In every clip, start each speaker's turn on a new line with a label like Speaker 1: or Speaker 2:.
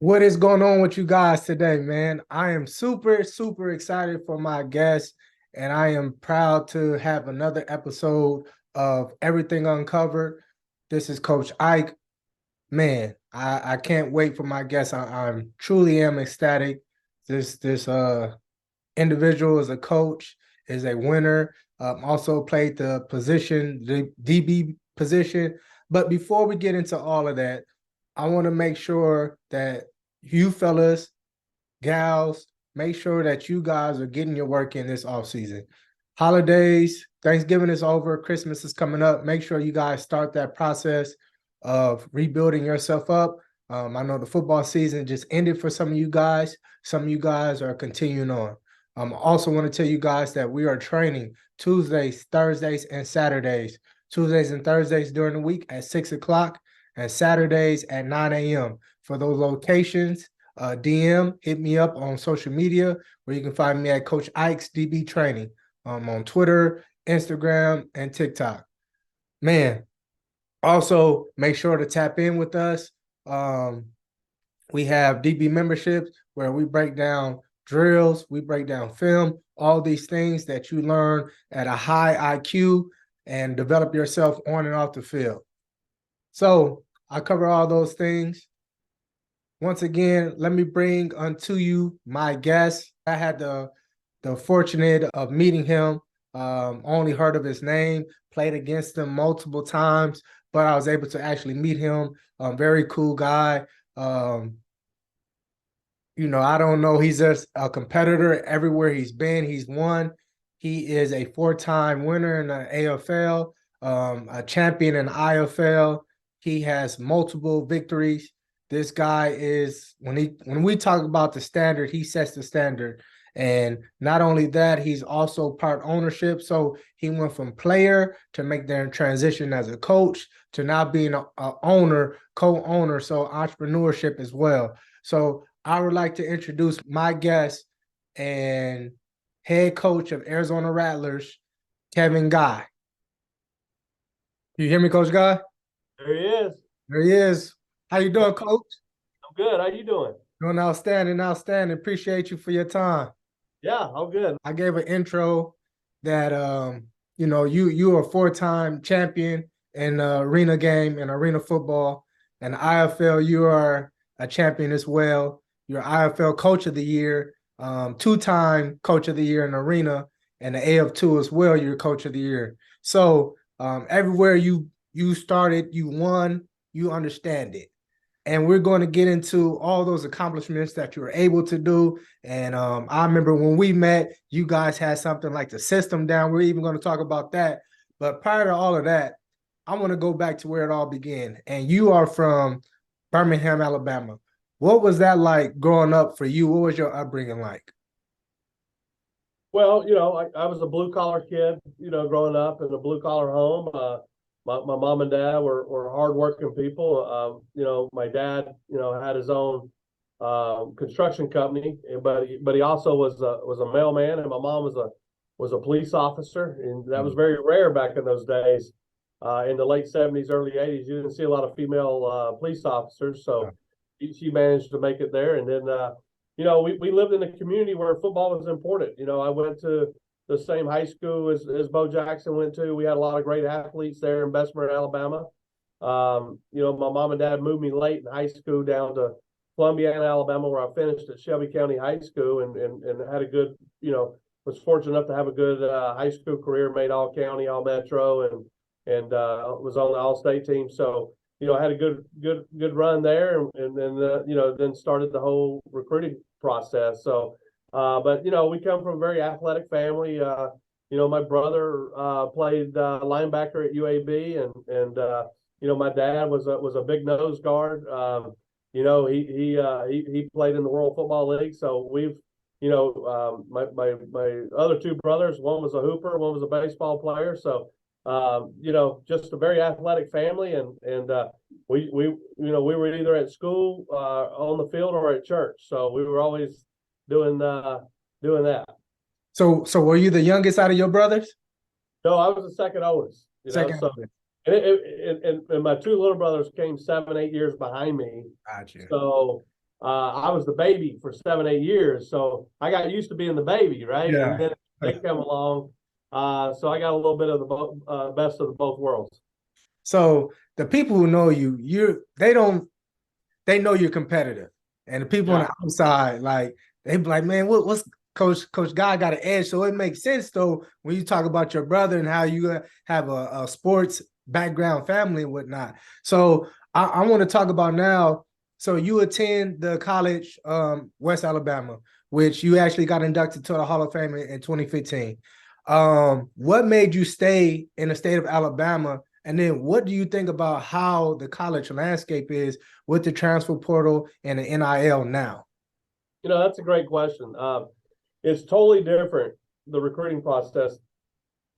Speaker 1: What is going on with you guys today, man? I am super, super excited for my guest, and I am proud to have another episode of Everything Uncovered. This is Coach Ike. Man, I can't wait for my guest. I'm truly am ecstatic. This individual is a coach, is a winner, also played the position, the DB position. But before we get into all of that, I want to make sure that you fellas, gals, make sure that you guys are getting your work in this off season. Holidays, Thanksgiving is over, Christmas is coming up. Make sure you guys start that process of rebuilding yourself up. I know the football season just ended for some of you guys. Some of you guys are continuing on. I also want to tell you guys that we are training Tuesdays, Thursdays, and Saturdays. Tuesdays and Thursdays during the week at 6 o'clock and Saturdays at 9 a.m. For those locations, DM, hit me up on social media where you can find me at Coach Ike's DB Training on Twitter, Instagram, and TikTok. Man, also make sure to tap in with us. Um, we have DB memberships where we break down drills, we break down film, all these things that you learn at a high IQ and develop yourself on and off the field. So I cover all those things. Once again, let me bring unto you my guest. I had the fortunate of meeting him. Only heard of his name, played against him multiple times, but I was able to actually meet him. Very cool guy. I don't know. He's just a competitor everywhere he's been. He's won. He is a four-time winner in the AFL, a champion in the IFL. He has multiple victories. This guy is when we talk about the standard, he sets the standard. And not only that, he's also part ownership. So he went from player to make their transition as a coach to now being a owner, co-owner, so entrepreneurship as well. So I would like to introduce my guest and head coach of Arizona Rattlers, Kevin Guy. You hear me, Coach Guy?
Speaker 2: There he is.
Speaker 1: There he is. How you
Speaker 2: Yeah,
Speaker 1: doing, Coach?
Speaker 2: I'm good. How you doing?
Speaker 1: Doing outstanding, outstanding. Appreciate you for your time.
Speaker 2: Yeah, I'm good.
Speaker 1: I gave an intro that you are a four-time champion in the arena game and arena football, and IFL you are a champion as well. You're IFL Coach of the Year, two-time Coach of the Year in arena, and the AF2 as well. You're Coach of the Year. So everywhere you started, you won. You understand it, and we're going to get into all those accomplishments that you were able to do. And I remember when we met, you guys had something like the system down. We're even going to talk about that. But prior to all of that, I want to go back to where it all began. And you are from Birmingham, Alabama. What was that like growing up for you? What was your upbringing like?
Speaker 2: Well, I was a blue collar kid, growing up in a blue collar home. My mom and dad were hardworking people. My dad, had his own construction company, but he also was a mailman, and my mom was a police officer, and that was very rare back in those days. In the late '70s, early '80s, you didn't see a lot of female police officers, so she managed to make it there, and then. We lived in a community where football was important. I went to the same high school as Bo Jackson went to. We had a lot of great athletes there in Bessemer, Alabama. My mom and dad moved me late in high school down to Columbiana, Alabama, where I finished at Shelby County High School and had a good, was fortunate enough to have a good high school career, made all county, all metro, and was on the all state team. So, I had a good run there, and then then started the whole recruiting process. So, but we come from a very athletic family. My brother played linebacker at UAB, and my dad was a big nose guard. He played in the World Football League. So we've my other two brothers, one was a hooper, one was a baseball player. So just a very athletic family, and we were either at school, on the field, or at church. So we were always doing that.
Speaker 1: So were you the youngest out of your brothers?
Speaker 2: No, I was the second oldest.
Speaker 1: Second
Speaker 2: So
Speaker 1: oldest.
Speaker 2: and my two little brothers came 7, 8 years behind me.
Speaker 1: Gotcha.
Speaker 2: So I was the baby for 7, 8 years, so I got used to being the baby, right? And
Speaker 1: Yeah.
Speaker 2: then they come along, so I got a little bit of the best of the both worlds.
Speaker 1: So the people who know you, they know you're competitive. And the people on
Speaker 2: Yeah.
Speaker 1: the outside, like, they be like, man, what's Coach Guy got an edge. So it makes sense though when you talk about your brother and how you have a sports background family and whatnot. So I want to talk about now. So you attend the college West Alabama, which you actually got inducted to the Hall of Fame in 2015. What made you stay in the state of Alabama? And then what do you think about how the college landscape is with the transfer portal and the NIL now?
Speaker 2: That's a great question. It's totally different, the recruiting process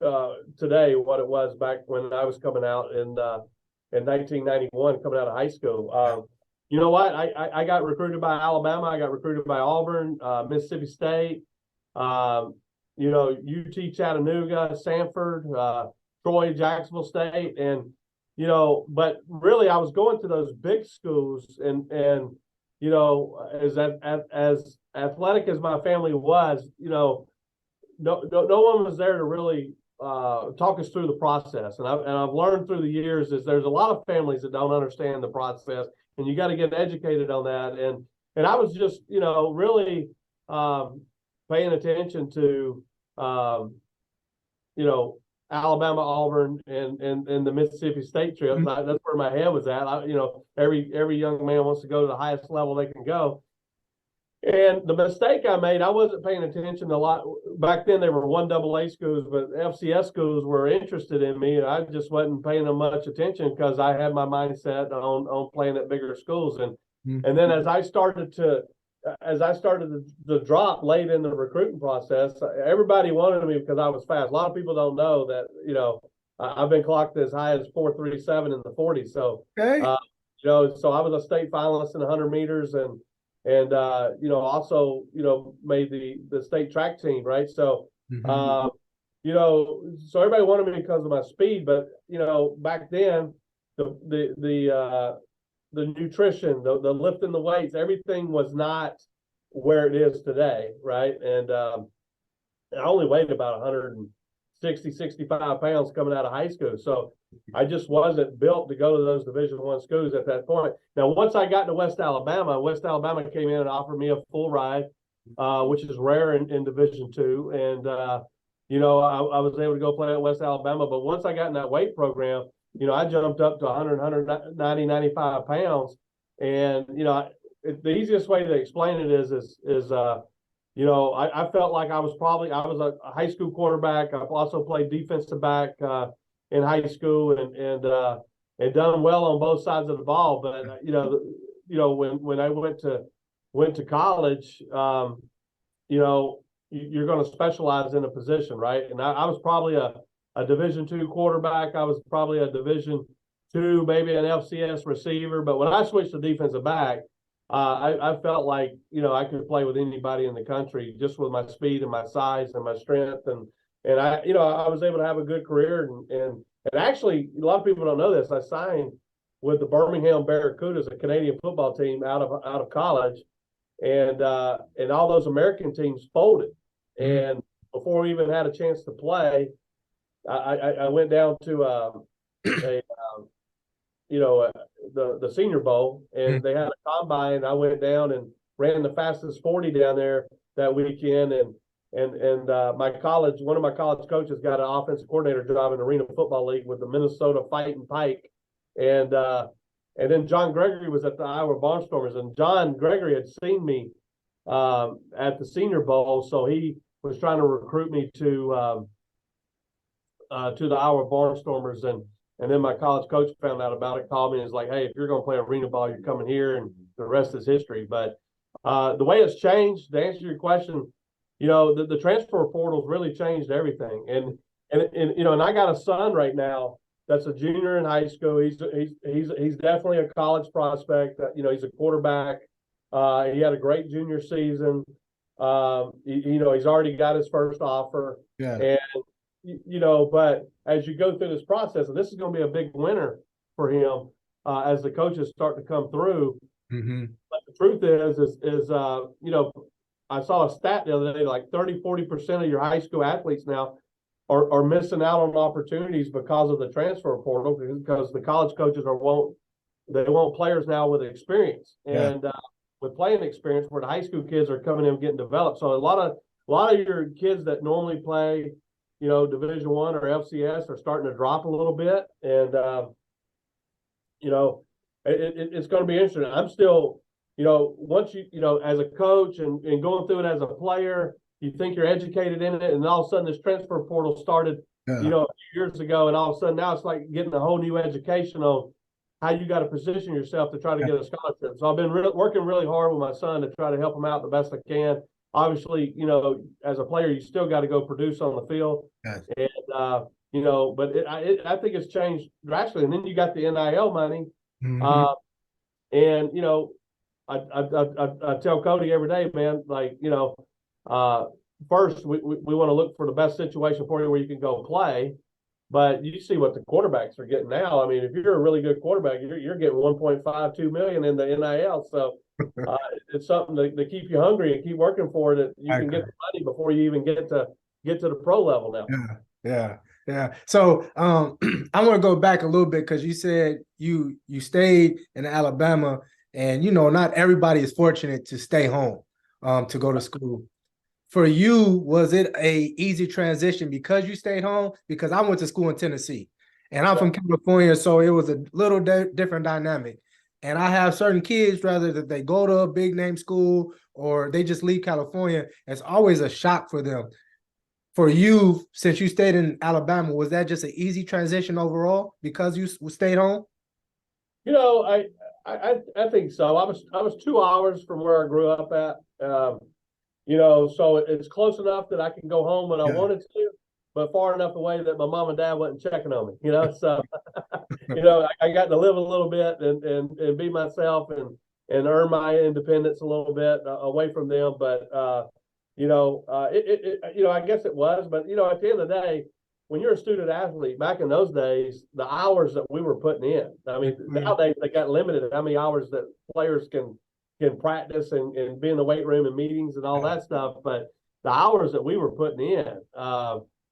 Speaker 2: today, what it was back when I was coming out in 1991, coming out of high school. You know what? I got recruited by Alabama. I got recruited by Auburn, Mississippi State, UT Chattanooga, Sanford, Troy, Jacksonville State, and but really I was going to those big schools, and as athletic as my family was, no one was there to really talk us through the process. And I've learned through the years is there's a lot of families that don't understand the process, and you got to get educated on that. And I was just really paying attention to Alabama, Auburn, and the Mississippi State trip.
Speaker 1: Mm-hmm.
Speaker 2: That's where my head was at. Every young man wants to go to the highest level they can go. And the mistake I made, I wasn't paying attention a lot. Back then, they were 1AA schools, but FCS schools were interested in me, and I just wasn't paying them much attention because I had my mindset on playing at bigger schools. And then as I started to drop late in the recruiting process, everybody wanted me because I was fast. A lot of people don't know that I've been clocked as high as 4.37 in the 40. So
Speaker 1: Okay.
Speaker 2: so I was a state finalist in 100 meters and also made the state track team, right? So
Speaker 1: Mm-hmm.
Speaker 2: so everybody wanted me because of my speed, but back then the nutrition, the lifting the weights, everything was not where it is today, right? And I only weighed about 160, 65 pounds coming out of high school. So I just wasn't built to go to those Division I schools at that point. Now, once I got to West Alabama came in and offered me a full ride, which is rare in Division II. And, I was able to go play at West Alabama. But once I got in that weight program, I jumped up to 100, 190, 95 pounds. And, the easiest way to explain it is I felt like I was a high school quarterback. I've also played defensive back in high school and done well on both sides of the ball. But when I went to college, you're going to specialize in a position, right? And I was probably a Division II quarterback. I was probably a Division II, maybe an FCS receiver. But when I switched to defensive back, I felt like I could play with anybody in the country just with my speed and my size and my strength, and I was able to have a good career, and actually a lot of people don't know this. I signed with the Birmingham Barracudas, a Canadian football team out of college, and all those American teams folded, and before we even had a chance to play, I went down to the Senior Bowl, and they had a combine. I went down and ran the fastest 40 down there that weekend, and one of my college coaches got an offensive coordinator job in the Arena Football League with the Minnesota Fighting Pike, and then John Gregory was at the Iowa Barnstormers, and John Gregory had seen me at the Senior Bowl, so he was trying to recruit me to the Iowa Barnstormers, and then my college coach found out about it, called me, and was like, "Hey, if you're going to play arena ball, you're coming here," and the rest is history. But the way it's changed, to answer your question, the transfer portal's really changed everything. And I got a son right now that's a junior in high school. He's definitely a college prospect. He's a quarterback. He had a great junior season. He's already got his first offer.
Speaker 1: Yeah.
Speaker 2: And but as you go through this process, and this is going to be a big winner for him as the coaches start to come through,
Speaker 1: Mm-hmm.
Speaker 2: but the truth is you know, I saw a stat the other day, like 30-40% of your high school athletes now are missing out on opportunities because of the transfer portal, because the college coaches they want players now with experience
Speaker 1: Yeah.
Speaker 2: and with playing experience, where the high school kids are coming in and getting developed. So a lot of your kids that normally play, you know, Division I or FCS are starting to drop a little bit, and you know, it's going to be interesting. I'm still, you know, once you know, as a coach and going through it as a player, you think you're educated in it, and all of a sudden this transfer portal started, you
Speaker 1: Yeah.
Speaker 2: know, a few years ago, and all of a sudden now it's like getting a whole new education on how you got to position yourself to try to get a scholarship. So I've been working really hard with my son to try to help him out the best I can. Obviously, you know, as a player, you still got to go produce on the field,
Speaker 1: Yes.
Speaker 2: and you know, but I think it's changed drastically. And then you got the NIL money,
Speaker 1: Mm-hmm.
Speaker 2: uh, and you know, I tell Cody every day, man, like, you know, uh, first we want to look for the best situation for you where you can go play. But you see what the quarterbacks are getting now. I mean, if you're a really good quarterback, you're getting 1.52 million in the NIL. So it's something to keep you hungry and keep working for, that you can get the money before you even get to the pro level now.
Speaker 1: Yeah, yeah, yeah. So I want to go back a little bit, because you said you stayed in Alabama, and you know, not everybody is fortunate to stay home to go to school. For you, was it a easy transition because you stayed home? Because I went to school in Tennessee, and I'm from California, so it was a little different dynamic. And I have certain kids, rather that they go to a big name school or they just leave California, it's always a shock for them. For you, since you stayed in Alabama, was that just an easy transition overall because you stayed home?
Speaker 2: You know, I think so. I was 2 hours from where I grew up at. You know, so it's close enough that I can go home when I
Speaker 1: Yeah.
Speaker 2: wanted to, but far enough away that my mom and dad wasn't checking on me. You know, so you know, I got to live a little bit and be myself and earn my independence a little bit away from them. But you know, you know, I guess it was. But you know, at the end of the day, when you're a student athlete, back in those days, the hours that we were putting in. I mean, nowadays they got limited how many hours that players can practice and be in the weight room and meetings and all that stuff. But the hours that we were putting in,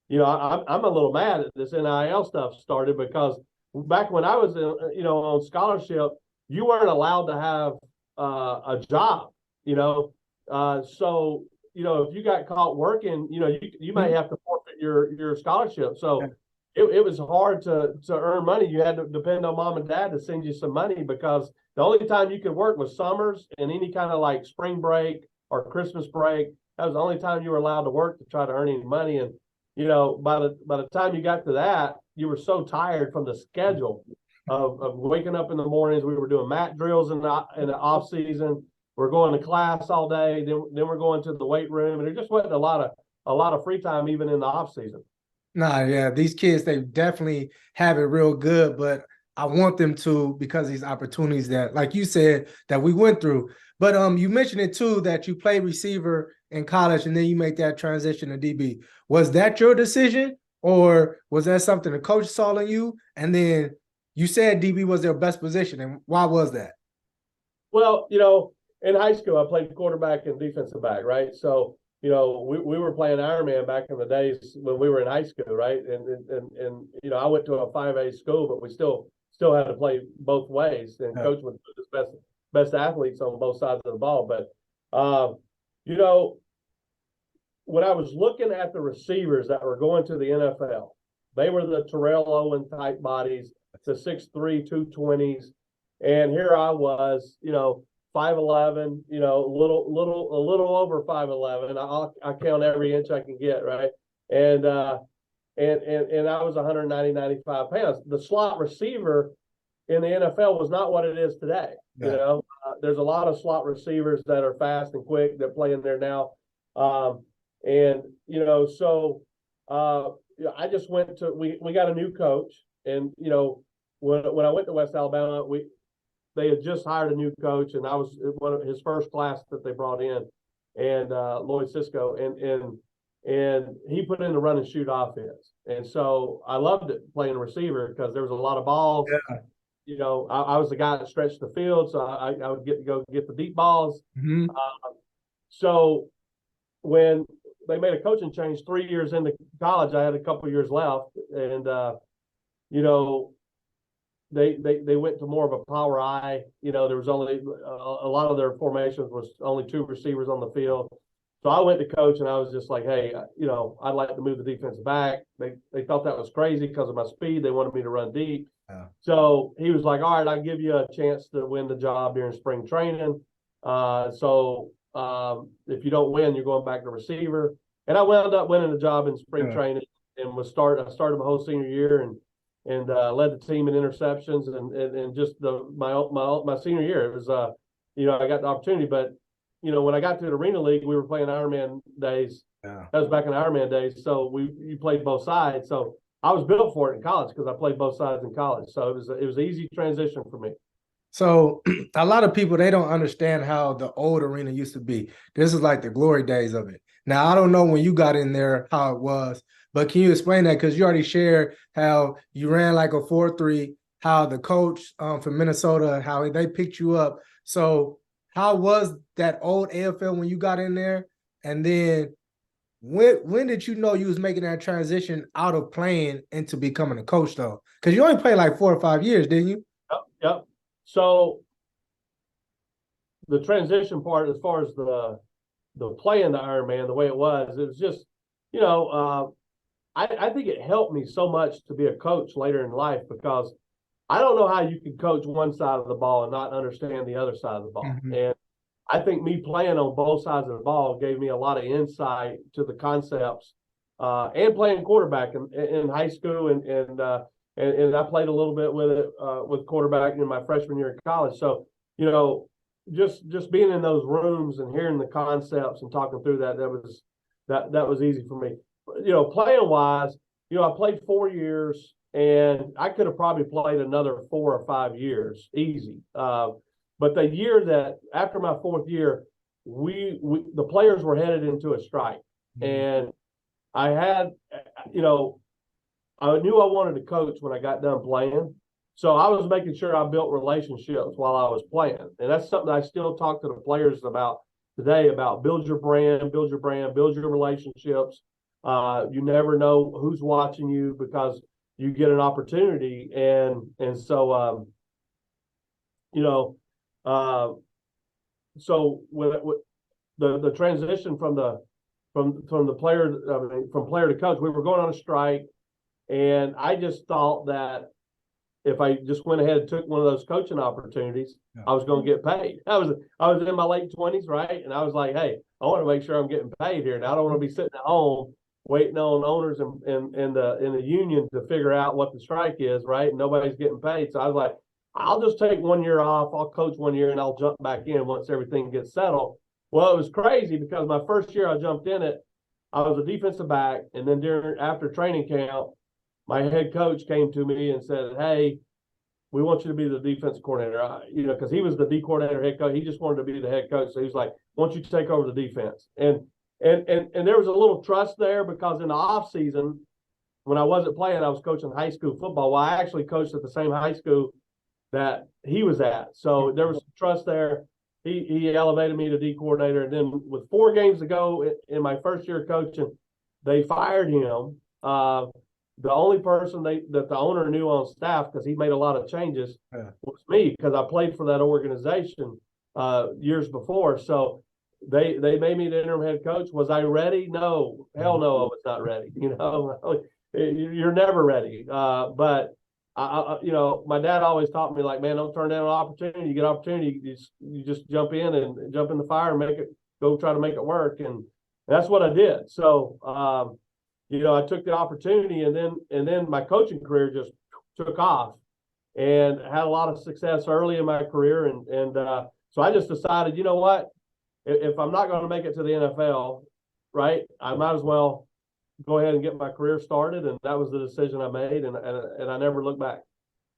Speaker 2: you know, I'm a little mad that this NIL stuff started, because back when I was, you know, on scholarship, you weren't allowed to have a job, you know. So, you know, if you got caught working, you know, you may have to forfeit your scholarship. So it was hard to earn money. You had to depend on mom and dad to send you some money, because the only time you could work was summers and any kind of like spring break or Christmas break. That was the only time you were allowed to work to try to earn any money. And you know, by the time you got to that, you were so tired from the schedule of waking up in the mornings. We were doing mat drills in the off season. We're going to class all day. Then we're going to the weight room, and there just wasn't a lot of free time even in the off season.
Speaker 1: Nah, yeah, these kids, they definitely have it real good, but I want them to, because of these opportunities that, like you said, that we went through. But you mentioned it too, that you played receiver in college and then you make that transition to DB. Was that your decision, or was that something the coach saw in you? And then you said DB was their best position, and why was that?
Speaker 2: Well, you know, in high school, I played quarterback and defensive back, right? So, you know, we were playing Ironman back in the days when we were in high school, right? And you know, I went to a 5A school, but we still had to play both ways, and coach would put his best athletes on both sides of the ball. But you know, when I was looking at the receivers that were going to the NFL, they were the Terrell Owen type bodies, the 6'3", 220s. And here I was, you know, 5'11", you know, a little over 5'11". I count every inch I can get, right? And and I was 190, 95 pounds. The slot receiver in the NFL was not what it is today. Yeah. You know, there's a lot of slot receivers that are fast and quick that play in there now. And you know, so you know, I just went to we got a new coach, and you know, when I went to West Alabama, they had just hired a new coach, and I was one of his first class that they brought in, and Lloyd Cisco, and he put in the run and shoot offense, and so I loved it playing receiver because there was a lot of balls.
Speaker 1: Yeah.
Speaker 2: I was the guy that stretched the field, so I would get to go get the deep balls.
Speaker 1: Mm-hmm.
Speaker 2: So when they made a coaching change 3 years into college, I had a couple of years left, and you know, they went to more of a power I. There was only a lot of their formations was only two receivers on the field. So I went to coach and I was just like, hey, I'd like to move the defense back. They thought that was crazy because of my speed. They wanted me to run deep.
Speaker 1: Yeah.
Speaker 2: So he was like, all right, I'll give you a chance to win the job during spring training. So if you don't win, you're going back to receiver. And I wound up winning the job in spring training and I started my whole senior year and led the team in interceptions and just my senior year. It was I got the opportunity, but when I got to the Arena League, we were playing Ironman days.
Speaker 1: Yeah.
Speaker 2: That was back in Ironman days, so you played both sides. So I was built for it in college because I played both sides in college. So it was an easy transition for me.
Speaker 1: So a lot of people, they don't understand how the old arena used to be. This is like the glory days of it. Now, I don't know when you got in there how it was, but can you explain that? Because you already shared how you ran like a 4-3, how the coach from Minnesota, how they picked you up. So how was that old AFL when you got in there? And then when did you know you was making that transition out of playing into becoming a coach, though? Because you only played like 4 or 5 years, didn't you?
Speaker 2: Yep. So the transition part, as far as the playing the Ironman, the way it was just, I think it helped me so much to be a coach later in life because I don't know how you can coach one side of the ball and not understand the other side of the ball.
Speaker 1: Mm-hmm.
Speaker 2: And I think me playing on both sides of the ball gave me a lot of insight to the concepts and playing quarterback in high school and I played a little bit with it with quarterback in my freshman year in college. So just being in those rooms and hearing the concepts and talking through that was easy for me. Playing wise, I played 4 years and I could have probably played another 4 or 5 years easy. But the year that after my 4th year, the players were headed into a strike, and I had, I knew I wanted to coach when I got done playing. So I was making sure I built relationships while I was playing. And that's something I still talk to the players about today, about build your brand, build your relationships. You never know who's watching you because you get an opportunity. And so, so with the transition from the player, from player to coach, we were going on a strike. And I just thought that if I just went ahead and took one of those coaching opportunities, I was going to get paid. I was in my late 20s, right? And I was like, hey, I want to make sure I'm getting paid here. And I don't want to be sitting at home waiting on owners and in the union to figure out what the strike is, right? And nobody's getting paid. So I was like, I'll just take 1 year off. I'll coach 1 year and I'll jump back in once everything gets settled. Well, it was crazy because my first year I jumped in it, I was a defensive back. And then after training camp, my head coach came to me and said, hey, we want you to be the defense coordinator. Because he was the D coordinator, head coach. He just wanted to be the head coach. So he's like, why don't you take over the defense? And there was a little trust there because in the off season, when I wasn't playing, I was coaching high school football. Well, I actually coached at the same high school that he was at. So there was some trust there. He elevated me to D coordinator. And then with 4 games to go in my first year coaching, they fired him. The only person that the owner knew on staff, because he made a lot of changes, was me, because I played for that organization years before. So they made me the interim head coach. Was I ready? No, hell no, I was not ready. You're never ready. But my dad always taught me, like, man, don't turn down an opportunity. You get an opportunity, you just jump in and jump in the fire and go try to make it work. And that's what I did. So I took the opportunity, and then my coaching career just took off, and had a lot of success early in my career, and so I just decided, you know what, if I'm not going to make it to the NFL, right, I might as well go ahead and get my career started, and that was the decision I made, and I never looked back.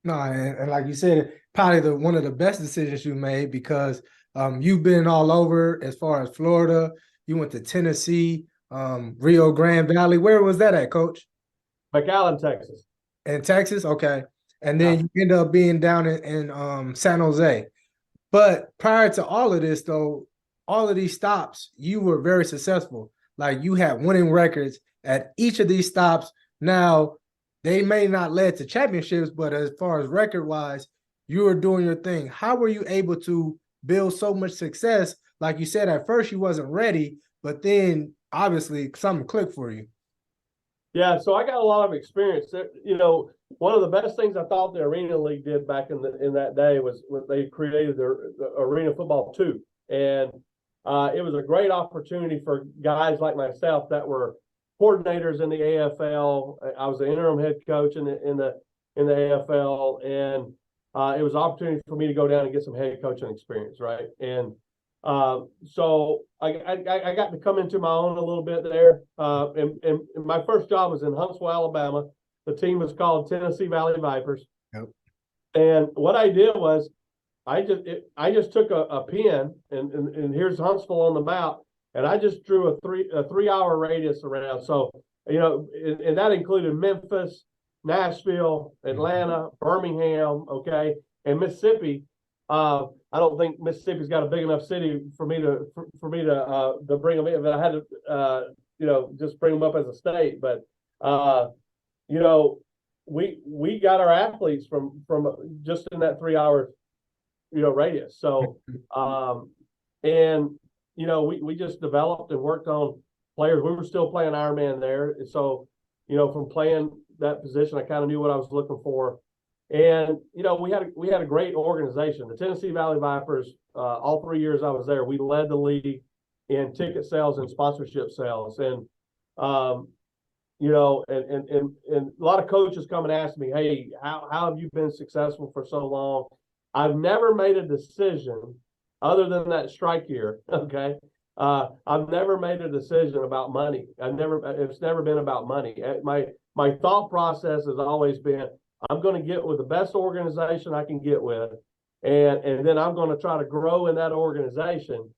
Speaker 1: No, and like you said, probably one of the best decisions you made because you've been all over as far as Florida. You went to Tennessee. Rio Grande Valley. Where was that at, Coach?
Speaker 2: McAllen, Texas.
Speaker 1: In Texas? Okay. and then you end up being down in San Jose. But prior to all of this, though, all of these stops, you were very successful. Like you had winning records at each of these stops. Now, they may not lead to championships, but as far as record wise, you were doing your thing. How were you able to build so much success? Like you said, at first you wasn't ready, but then obviously something clicked for you.
Speaker 2: Yeah, so I got a lot of experience. You know, one of the best things I thought the Arena League did back in that day was when they created the Arena Football 2. And it was a great opportunity for guys like myself that were coordinators in the AFL. I was the interim head coach in the AFL, and it was an opportunity for me to go down and get some head coaching experience, right? And so I got to come into my own a little bit there. And my first job was in Huntsville, Alabama. The team was called Tennessee Valley Vipers.
Speaker 1: Yep.
Speaker 2: And what I did was I just took a pen and here's Huntsville on the map, and I just drew a 3 hour radius around. So, you know, and that included Memphis, Nashville, Atlanta, Birmingham, okay, and Mississippi. I don't think Mississippi's got a big enough city for me to bring them in, but I had to you know, just bring them up as a state. But you know, we got our athletes from just in that 3 hour, you know, radius. So and you know, we just developed and worked on players. We were still playing Ironman there, so you know, from playing that position, I kind of knew what I was looking for. And you know, we had a great organization. The Tennessee Valley Vipers, all 3 years I was there, we led the league in ticket sales and sponsorship sales. And you know, and a lot of coaches come and ask me, hey, how have you been successful for so long? I've never made a decision other than that strike year. Okay. I've never made a decision about money. It's never been about money. My thought process has always been, I'm going to get with the best organization I can get with, and then I'm going to try to grow in that organization,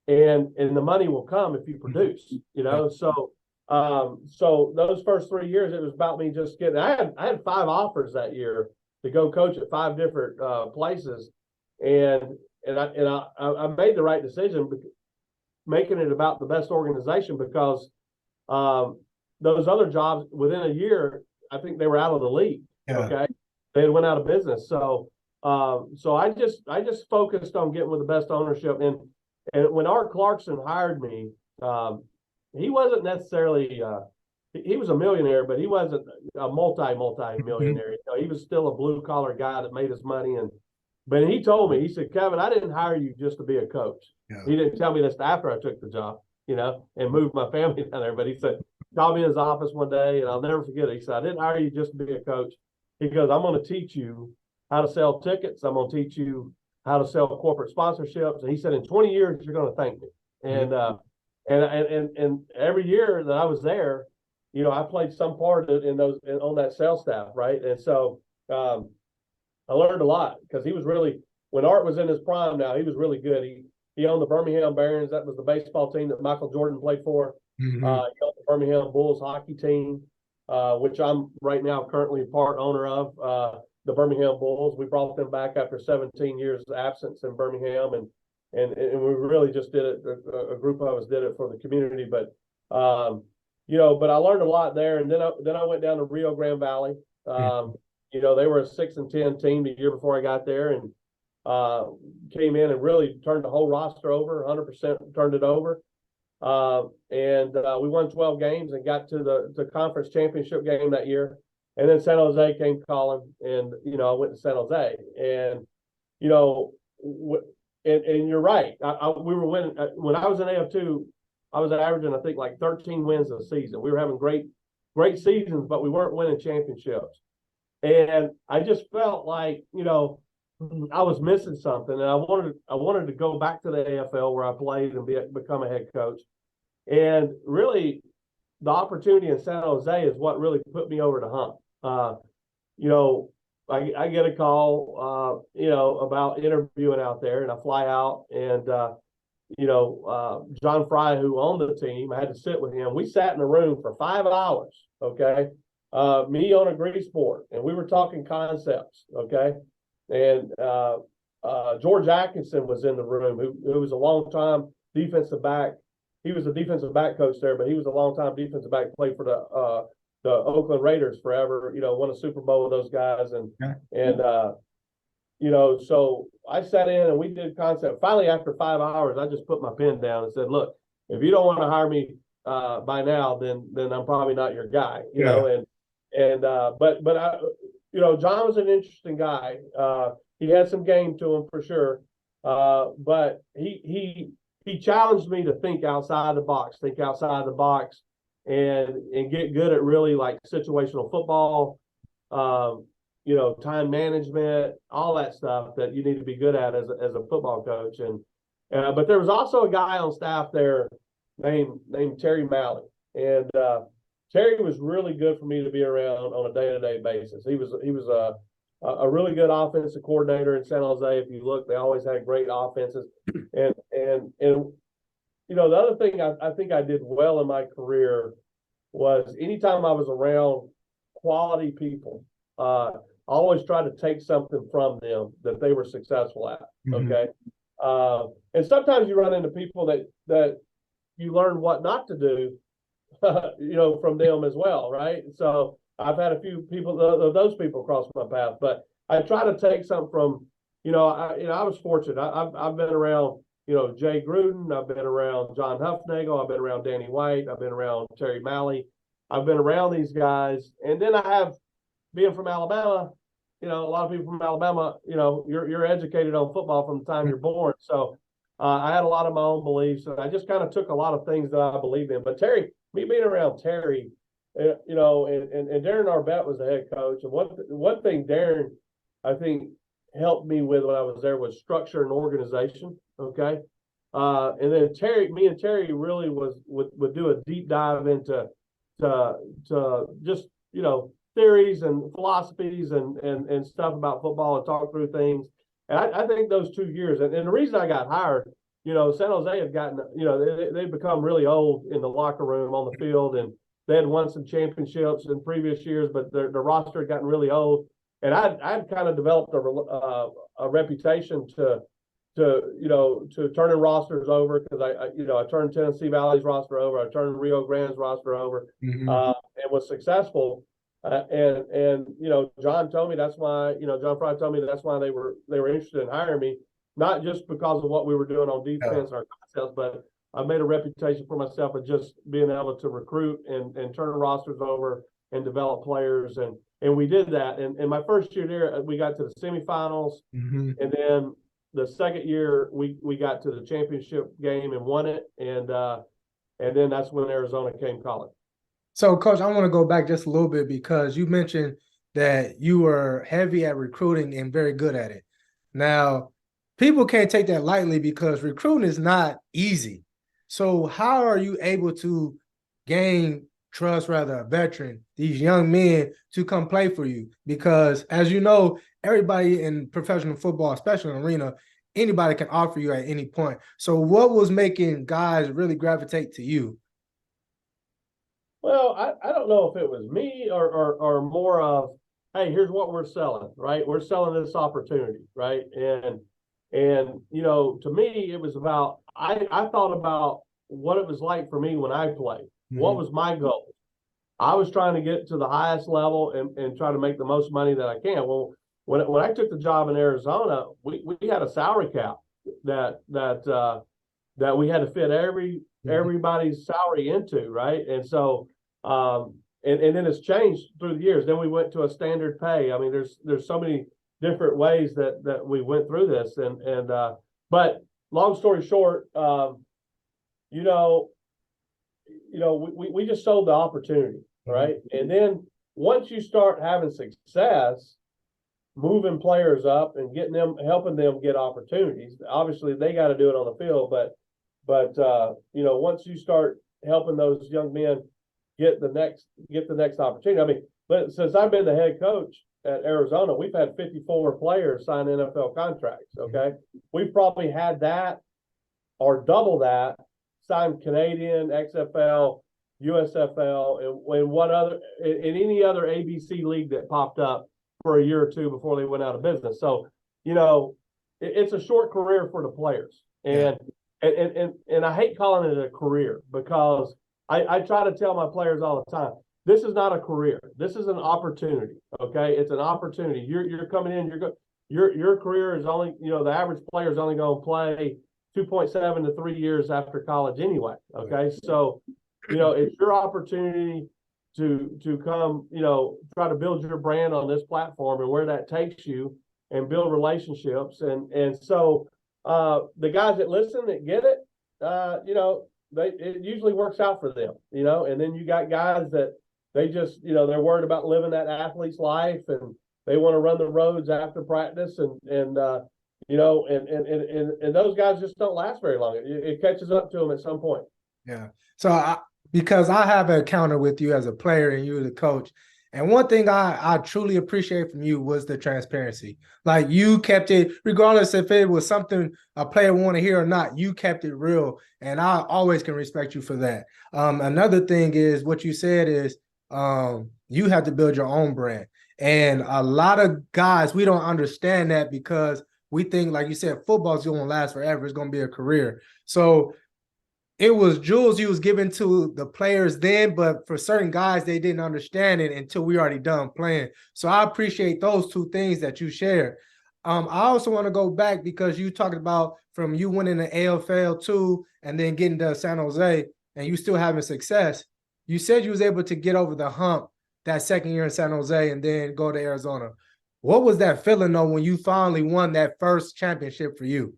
Speaker 2: and the money will come if you produce, you know. So so those first 3 years, it was about me just getting. I had 5 offers that year to go coach at 5 different places, and I made the right decision, making it about the best organization, because those other jobs within a year, I think they were out of the league. Yeah. Okay, they went out of business. So so I just focused on getting with the best ownership. And when Art Clarkson hired me, he wasn't necessarily he was a millionaire, but he wasn't a multi-millionaire. You know, he was still a blue collar guy that made his money. But he told me, he said, Kevin, I didn't hire you just to be a coach. Yeah. He didn't tell me this after I took the job, you know, and moved my family down there. But he said, called me in his office one day, and I'll never forget it. He said, I didn't hire you just to be a coach. He goes, I'm going to teach you how to sell tickets. I'm going to teach you how to sell corporate sponsorships. And he said, in 20 years, you're going to thank me. And and every year that I was there, you know, I played some part on that sales staff, right? And so I learned a lot, because he was really, when Art was in his prime now, he was really good. He owned the Birmingham Barons. That was the baseball team that Michael Jordan played for. He owned the Birmingham Bulls hockey team, which I'm right now currently part owner of, the Birmingham Bulls. We brought them back after 17 years absence in Birmingham, and we really just did it. A group of us did it for the community. But you know, but I learned a lot there. And then I went down to Rio Grande Valley. You know, they were a 6-10 team the year before I got there, and came in and really turned the whole roster over, 100% turned it over. And we won 12 games and got to the conference championship game that year. And then San Jose came calling, and, you know, I went to San Jose. And, you know, and you're right. We were winning. When I was in AF2, I was averaging, I think, like 13 wins a season. We were having great seasons, but we weren't winning championships. And I just felt like, you know, I was missing something, and I wanted to go back to the AFL where I played and become a head coach. And really, the opportunity in San Jose is what really put me over the hump. You know, I get a call, you know, about interviewing out there, and I fly out, and you know, John Fry, who owned the team, I had to sit with him. We sat in a room for 5 hours, okay, me on a grease board, and we were talking concepts, okay? And George Atkinson was in the room, who was a long time defensive back. He was a defensive back coach there, but he was a long time defensive back, played for the Oakland Raiders forever. Won a Super Bowl with those guys, so I sat in and we did concept. Finally, after 5 hours, I just put my pen down and said, "Look, if you don't want to hire me by now, then I'm probably not your guy." But I, John was an interesting guy. He had some game to him for sure, but he challenged me to think outside the box, and get good at really like situational football. Time management, all that stuff that you need to be good at as a football coach. But there was also a guy on staff there named Terry Malley, and Terry was really good for me to be around on a day-to-day basis. He was a really good offensive coordinator in San Jose. If you look, they always had great offenses, and the other thing I think I did well in my career was anytime I was around quality people. I always try to take something from them that they were successful at. Okay. And sometimes you run into people that you learn what not to do, from them as well. Right. So I've had a few people of those people cross my path, but I try to take something from, I was fortunate. I've been around, Jay Gruden. I've been around John Huffnagel. I've been around Danny White. I've been around Terry Malley. I've been around these guys. And then I have, being from Alabama, a lot of people from Alabama, you're educated on football from the time you're born. So I had a lot of my own beliefs, and I just kind of took a lot of things that I believed in. But me being around Terry, and Darren Arbette was the head coach. And one thing Darren, I think, helped me with when I was there was structure and organization. Okay. And then me and Terry really would do a deep dive into just, theories and philosophies and stuff about football and talk through things. And I think those 2 years, and the reason I got hired, San Jose had gotten, they'd become really old in the locker room, on the field, and they had won some championships in previous years, but their roster had gotten really old. And I'd kind of developed a reputation to turning rosters over, because I turned Tennessee Valley's roster over, I turned Rio Grande's roster over, and was successful. John told me that's why, John Fry told me that's why they were interested in hiring me, not just because of what we were doing on defense or concepts, but I made a reputation for myself of just being able to recruit and turn rosters over and develop players. And we did that. And my first year there, we got to the semifinals. And then the second year we got to the championship game and won it. And then that's when Arizona came calling.
Speaker 1: So, Coach, I want to go back just a little bit, because you mentioned that you were heavy at recruiting and very good at it. Now, people can't take that lightly, because recruiting is not easy. So how are you able to gain trust, rather, a veteran, these young men, to come play for you? Because, as you know, everybody in professional football, especially in arena, anybody can offer you at any point. So what was making guys really gravitate to you?
Speaker 2: Well, I don't know if it was me or more of, hey, here's what we're selling, right? We're selling this opportunity, right? And to me, it was about, I thought about what it was like for me when I played. What was my goal? I was trying to get to the highest level and try to make the most money that I can. Well, when I took the job in Arizona, we had a salary cap that we had to fit everybody's salary into, right? And so and then it's changed through the years. Then we went to a standard pay. I mean, there's so many different ways that we went through this, but long story short, we just sold the opportunity, right? And then once you start having success, moving players up and helping them get opportunities, obviously they got to do it on the field, but once you start helping those young men get the next opportunity. I mean, but since I've been the head coach at Arizona, we've had 54 players sign NFL contracts. Okay. We've probably had that or double that sign Canadian, XFL, USFL, and what other in any other ABC league that popped up for a year or two before they went out of business. So, it's a short career for the players. And I hate calling it a career because I try to tell my players all the time, this is not a career. This is an opportunity. Okay. It's an opportunity. You're coming in, your career is only, the average player is only going to play 2.7 to 3 years after college anyway. Okay. So, it's your opportunity to come, try to build your brand on this platform and where that takes you and build relationships. And so the guys that listen, that get it, it usually works out for them, and then you got guys that they just, they're worried about living that athlete's life and they want to run the roads after practice and those guys just don't last very long. It catches up to them at some point.
Speaker 1: Yeah. So because I have an encounter with you as a player and you as a coach, and one thing I truly appreciate from you was the transparency. Like you kept it, regardless if it was something a player want to hear or not, you kept it real. And I always can respect you for that. Another thing is what you said is you have to build your own brand. And a lot of guys, we don't understand that because we think, like you said, football's going to last forever. It's going to be a career. So it was jewels you was giving to the players then, but for certain guys, they didn't understand it until we already done playing. So I appreciate those two things that you shared. I also want to go back because you talked about from you winning the AFL too, and then getting to San Jose, and you still having success. You said you was able to get over the hump that second year in San Jose and then go to Arizona. What was that feeling though when you finally won that first championship for you?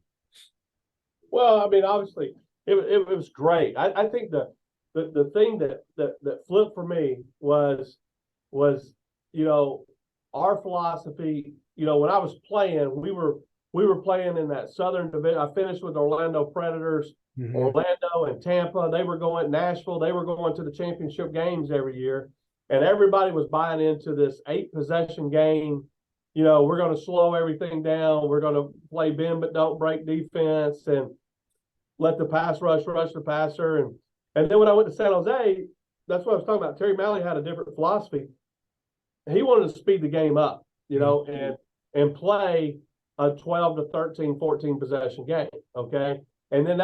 Speaker 2: Well, I mean, obviously, it was great. I think the thing that flipped for me was our philosophy. When I was playing, we were playing in that Southern division. I finished with Orlando Predators, Orlando and Tampa. They were going Nashville. They were going to the championship games every year, and everybody was buying into this 8-possession game. We're going to slow everything down. We're going to play bend but don't break defense and let the pass rush the passer. And then when I went to San Jose, that's what I was talking about. Terry Malley had a different philosophy. He wanted to speed the game up, and play a 12 to 13, 14 possession game. Okay. And then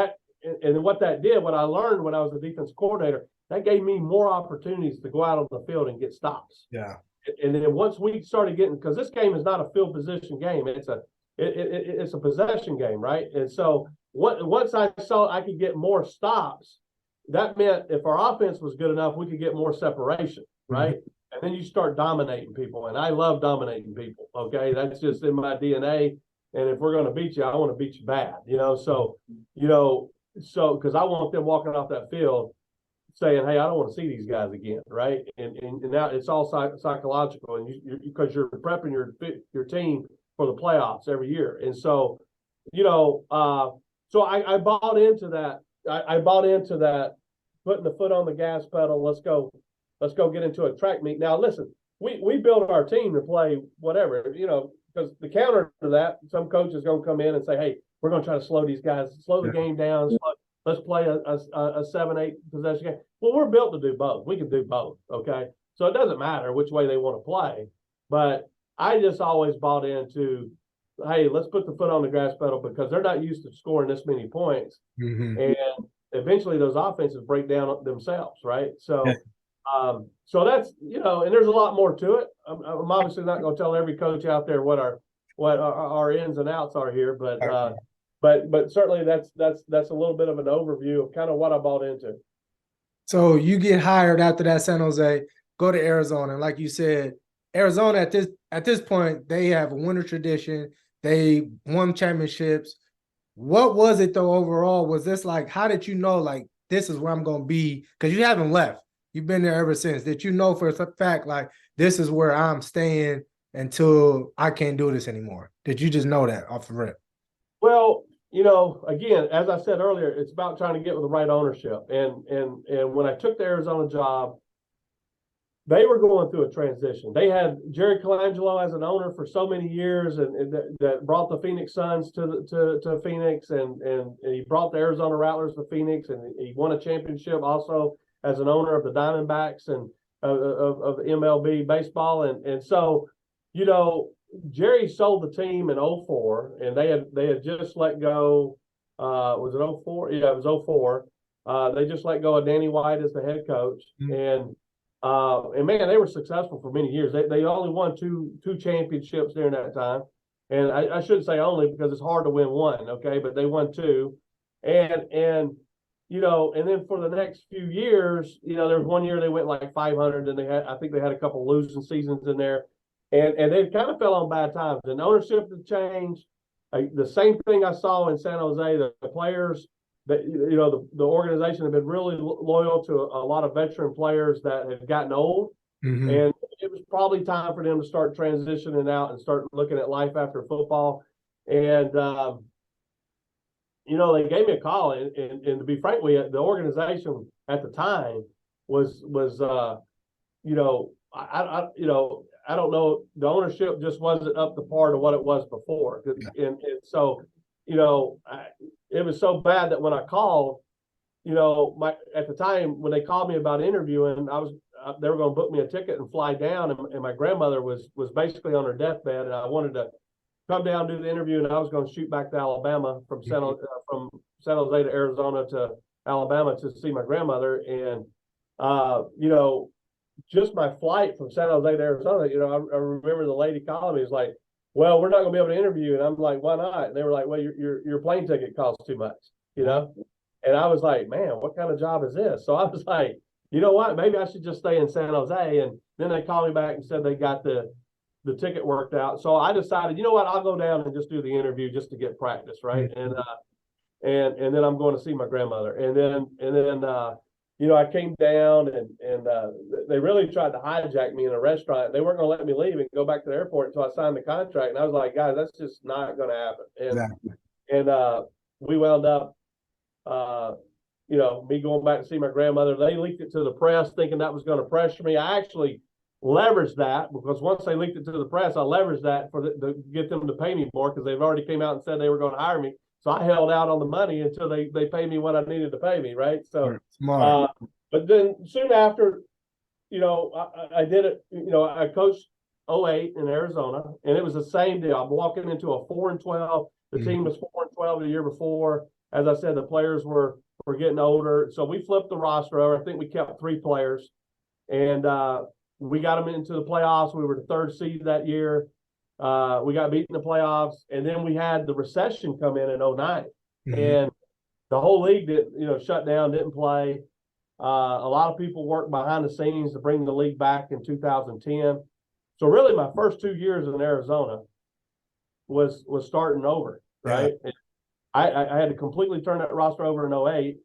Speaker 2: what that did, what I learned when I was a defensive coordinator, that gave me more opportunities to go out on the field and get stops.
Speaker 1: Yeah.
Speaker 2: And then once we started getting, because this game is not a field position game, it's a possession game, right? And so once I saw I could get more stops, that meant if our offense was good enough, we could get more separation, right? And then you start dominating people, and I love dominating people. Okay, that's just in my DNA. And if we're going to beat you, I want to beat you bad, So because I want them walking off that field saying, "Hey, I don't want to see these guys again," right? And now it's all psychological, and because you're prepping your team for the playoffs every year, and so so I bought into that. I bought into that, putting the foot on the gas pedal. Let's go get into a track meet. Now, listen, we built our team to play whatever, because the counter to that, some coach is going to come in and say, "Hey, we're going to try to slow these guys, slow the game down. Let's play a 7-8 possession game." Well, we're built to do both. We can do both. Okay. So it doesn't matter which way they want to play. But I just always bought into, hey, let's put the foot on the gas pedal because they're not used to scoring this many points. And eventually those offenses break down themselves. Right. So, so that's, and there's a lot more to it. I'm obviously not going to tell every coach out there what our ins and outs are here, but certainly that's a little bit of an overview of kind of what I bought into.
Speaker 1: So you get hired after that San Jose, go to Arizona. And like you said, Arizona at this point, they have a winter tradition. They won championships. What was it though overall? Was this like, how did you know like this is where I'm gonna be? Because you haven't left. You've been there ever since. Did you know for a fact like this is where I'm staying until I can't do this anymore? Did you just know that off the rip?
Speaker 2: Well, again, as I said earlier, it's about trying to get with the right ownership. And when I took the Arizona job, they were going through a transition. They had Jerry Colangelo as an owner for so many years, and that brought the Phoenix Suns to Phoenix, and he brought the Arizona Rattlers to Phoenix, and he won a championship also as an owner of the Diamondbacks and of MLB baseball. And so, you know, Jerry sold the team in 04, and they had just let go. Was it 04? Yeah, it was 04. They just let go of Danny White as the head coach. And man, they were successful for many years. They only won two championships during that time. And I shouldn't say only, because it's hard to win one, okay, but they won two. And you know, and then for the next few years, you know, there was one year they went like 500, and I think they had a couple losing seasons in there, and they kind of fell on bad times. And ownership had changed. The same thing I saw in San Jose. The players, that, you know, the organization had been really loyal to a lot of veteran players that had gotten old, and it was probably time for them to start transitioning out and start looking at life after football. And you know, they gave me a call, and to be frank with you, the organization at the time was you know, I don't know, the ownership just wasn't up to par to what it was before. And so, you know, it was so bad that when I called, you know, at the time when they called me about interviewing, they were going to book me a ticket and fly down, and my grandmother was basically on her deathbed, and I wanted to come down, do the interview, and I was going to shoot back to Alabama from San Jose to Arizona to Alabama to see my grandmother. And you know, just my flight from San Jose to Arizona, you know, I remember the lady calling me, was like, "Well, we're not going to be able to interview you." And I'm like, "Why not?" And they were like, "Well, your plane ticket costs too much," you know. And I was like, "Man, what kind of job is this?" So I was like, "You know what? Maybe I should just stay in San Jose." And then they called me back and said they got the ticket worked out. So I decided, you know what, I'll go down and just do the interview just to get practice, right? And then I'm going to see my grandmother. And then you know, I came down, and they really tried to hijack me in a restaurant. They weren't going to let me leave and go back to the airport until I signed the contract. And I was like, "Guys, that's just not going to happen." And we wound up you know, me going back to see my grandmother. They leaked it to the press thinking that was going to pressure me. I actually leveraged that, because once they leaked it to the press, I leveraged that to get them to pay me more, because they've already came out and said they were going to hire me. So I held out on the money until they paid me what I needed to pay me, right? So smart. But then soon after, you know, I did it. You know, I coached 08 in Arizona, and it was the same deal. I'm walking into a 4-12. The team was 4-12 the year before. As I said, the players were getting older, so we flipped the roster over. I think we kept 3 players, and we got them into the playoffs. We were the 3rd seed that year. We got beat in the playoffs, and then we had the recession come in 09, and the whole league shut down, didn't play. A lot of people worked behind the scenes to bring the league back in 2010. So really, my first 2 years in Arizona was starting over, right? Yeah. I had to completely turn that roster over in 08.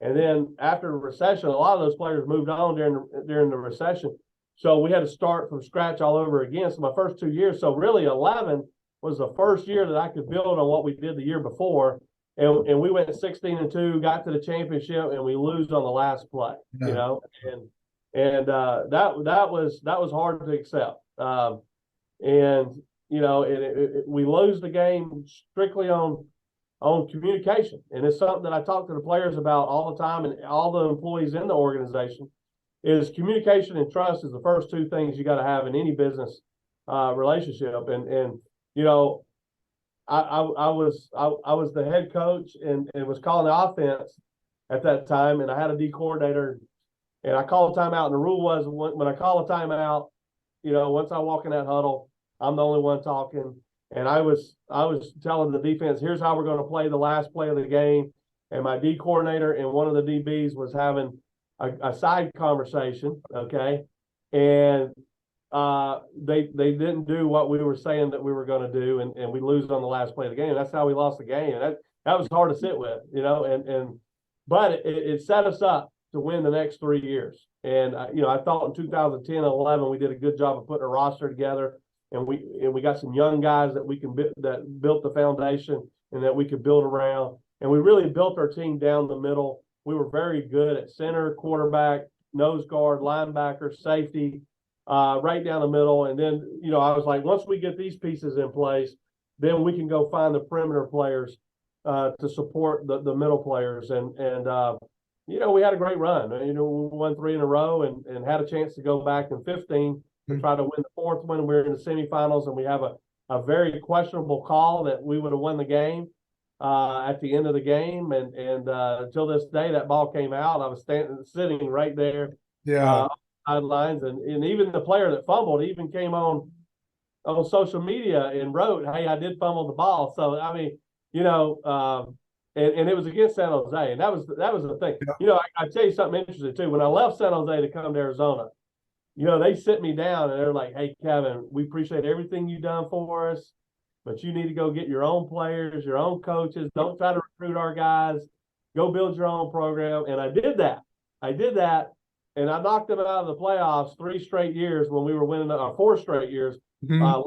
Speaker 2: And then after the recession, a lot of those players moved on during the recession. So we had to start from scratch all over again. So my first 2 years, so really 11 was the first year that I could build on what we did the year before. And we went 16-2, got to the championship, and we lose on the last play, you know, and that was hard to accept. And you know, we lose the game strictly on communication, and it's something that I talk to the players about all the time, and all the employees in the organization. Is communication and trust is the first 2 things you got to have in any business relationship. And you know, I was the head coach and was calling the offense at that time, and I had a D coordinator, and I called a timeout. And the rule was, when I call a timeout, you know, once I walk in that huddle, I'm the only one talking. And I was telling the defense, here's how we're going to play the last play of the game. And my D coordinator and one of the DBs was having a side conversation, okay? And they didn't do what we were saying that we were going to do, and we lose on the last play of the game. That's how we lost the game. And that was hard to sit with, you know. But it set us up to win the next 3 years. And you know, I thought in 2010 and 11 we did a good job of putting a roster together. And we got some young guys that built the foundation and that we could build around. And we really built our team down the middle. We were very good at center, quarterback, nose guard, linebacker, safety, right down the middle. And then, you know, I was like, once we get these pieces in place, then we can go find the perimeter players to support the middle players. And we had a great run. We won 3 in a row and had a chance to go back in 15 to try to win the 4th one. We were in the semifinals, and we have a very questionable call that we would have won the game at the end of the game. And until this day, that ball came out. I was sitting right there
Speaker 1: Yeah.
Speaker 2: sidelines, and even the player that fumbled even came on social media and wrote, "Hey, I did fumble the ball." So I mean, and it was against San Jose, and that was the thing. I tell you something interesting too. When I left San Jose to come to Arizona, they sit me down and they're like, "Hey, Kevin, we appreciate everything you've done for us, but you need to go get your own players, your own coaches. Don't try to recruit our guys. Go build your own program." And I did that. And I knocked them out of the playoffs 3 straight years when we were winning, 4 straight years, 11